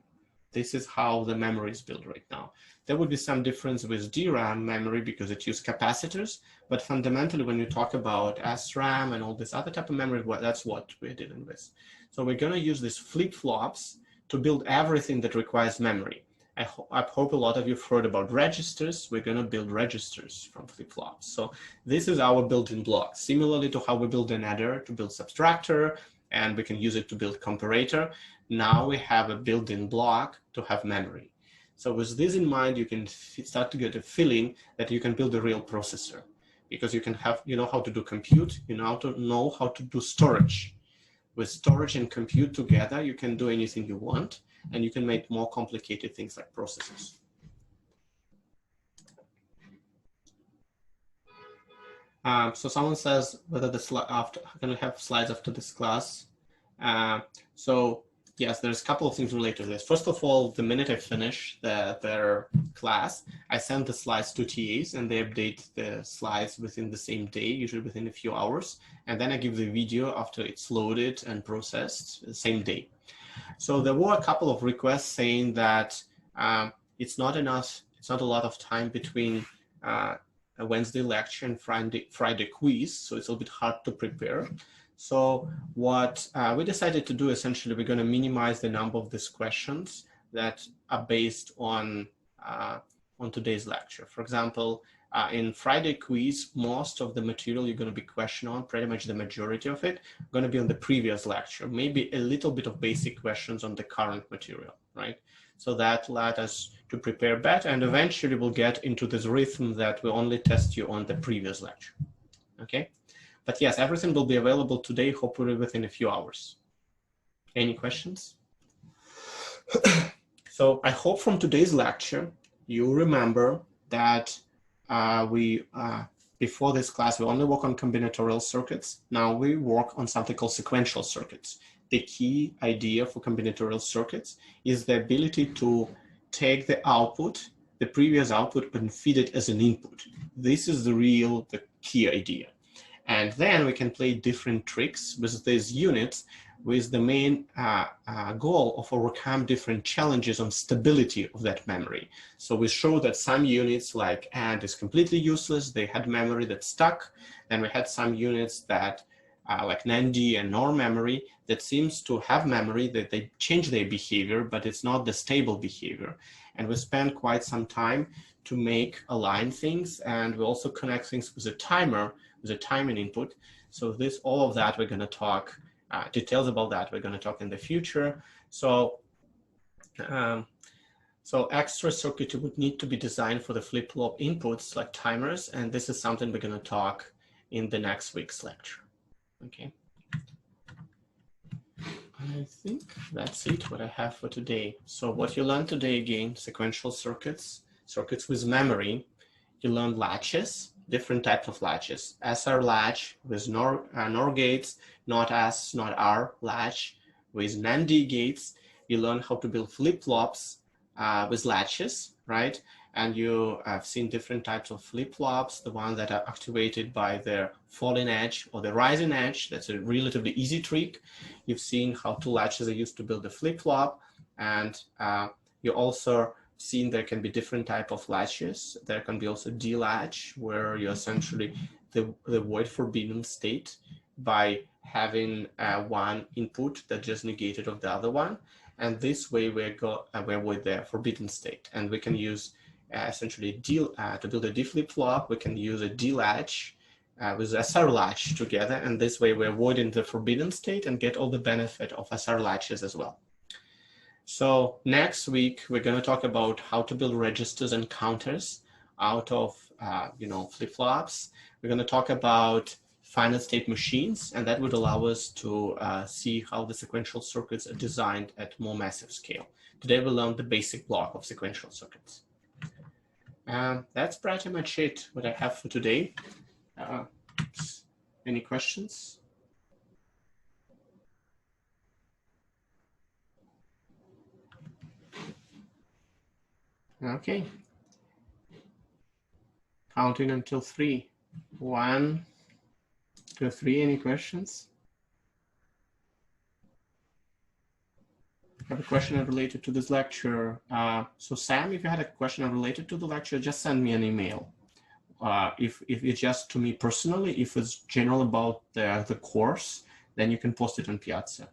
This is how the memory is built right now. There would be some difference with DRAM memory because it uses capacitors, but fundamentally when you talk about SRAM and all this other type of memory, that's what we're dealing with. So we're going to use these flip-flops to build everything that requires memory. I hope a lot of you have heard about registers. We're going to build registers from flip-flops. So this is our building block, similarly to how we build an adder to build subtractor, and we can use it to build comparator. Now we have a built-in block to have memory. So with this in mind, you can start to get a feeling that you can build a real processor, because you know how to do compute, you know how to do storage. With storage and compute together, you can do anything you want, and you can make more complicated things like processors. So someone says whether the slide after, can we have slides after this class? So yes, there's a couple of things related to this. First of all, the minute I finish their class, I send the slides to TAs and they update the slides within the same day, usually within a few hours. And then I give the video after it's loaded and processed the same day. So there were a couple of requests saying that it's not enough, it's not a lot of time between a Wednesday lecture and Friday quiz, so it's a little bit hard to prepare. So what we decided to do, essentially, we're going to minimize the number of these questions that are based on today's lecture. For example, in Friday quiz, most of the material you're going to be questioning on, pretty much the majority of it, going to be on the previous lecture, maybe a little bit of basic questions on the current material, right? So that led us to prepare better, and eventually we'll get into this rhythm that will only test you on the previous lecture, okay? But yes, everything will be available today, hopefully within a few hours. Any questions? So I hope from today's lecture, you remember that before this class, we only work on combinatorial circuits. Now we work on something called sequential circuits. The key idea for combinatorial circuits is the ability to take the output, the previous output, and feed it as an input. This is the key idea. And then we can play different tricks with these units with the main goal of overcome different challenges on stability of that memory. So we show that some units like AND is completely useless. They had memory that stuck. Then we had some units that like NAND and NOR memory that seems to have memory that they change their behavior, but it's not the stable behavior. And we spent quite some time to align things, and we also connect things with a timer, with a timing input. So all of that we're going to talk, details about that we're going to talk in the future. So, extra circuitry would need to be designed for the flip-flop inputs like timers, and this is something we're going to talk in the next week's lecture. Okay. I think that's it, what I have for today. So what you learned today, again, sequential circuits, circuits with memory. You learned latches, different types of latches. SR latch with NOR gates, not S, not R latch with NAND gates. You learn how to build flip-flops with latches, right? And you have seen different types of flip-flops, the ones that are activated by the falling edge or the rising edge. That's a relatively easy trick. You've seen how 2 latches are used to build a flip-flop. And you also seen there can be different type of latches. There can be also D-latch, where you essentially avoid forbidden state by having one input that just negated of the other one. And this way we avoid the forbidden state. And we can use essentially to build a D flip-flop, we can use a D-latch with SR latch together. And this way we're avoiding the forbidden state and get all the benefit of SR latches as well. So next week, we're going to talk about how to build registers and counters out of, flip-flops. We're going to talk about final state machines, and that would allow us to see how the sequential circuits are designed at more massive scale. Today, we'll learn the basic block of sequential circuits. That's pretty much it, what I have for today. Any questions? Okay. Counting until 3. 1, 2, 3. Any questions? I have a question related to this lecture. So Sam, if you had a question related to the lecture, just send me an email. If it's just to me personally, if it's general about the course, then you can post it on Piazza.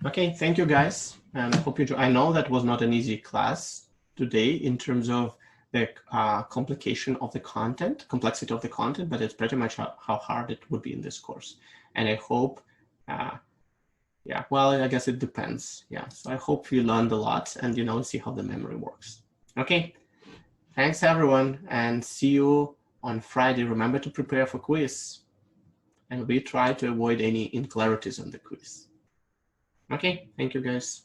Okay, thank you guys, and I hope you. I know that was not an easy class today in terms of the complication of the content, complexity of the content, but it's pretty much how hard it would be in this course. And I hope, yeah, well, I guess it depends. Yeah, so I hope you learned a lot and see how the memory works. Okay, thanks everyone, and see you on Friday. Remember to prepare for quiz, and we try to avoid any inclarities on the quiz. Okay, thank you guys.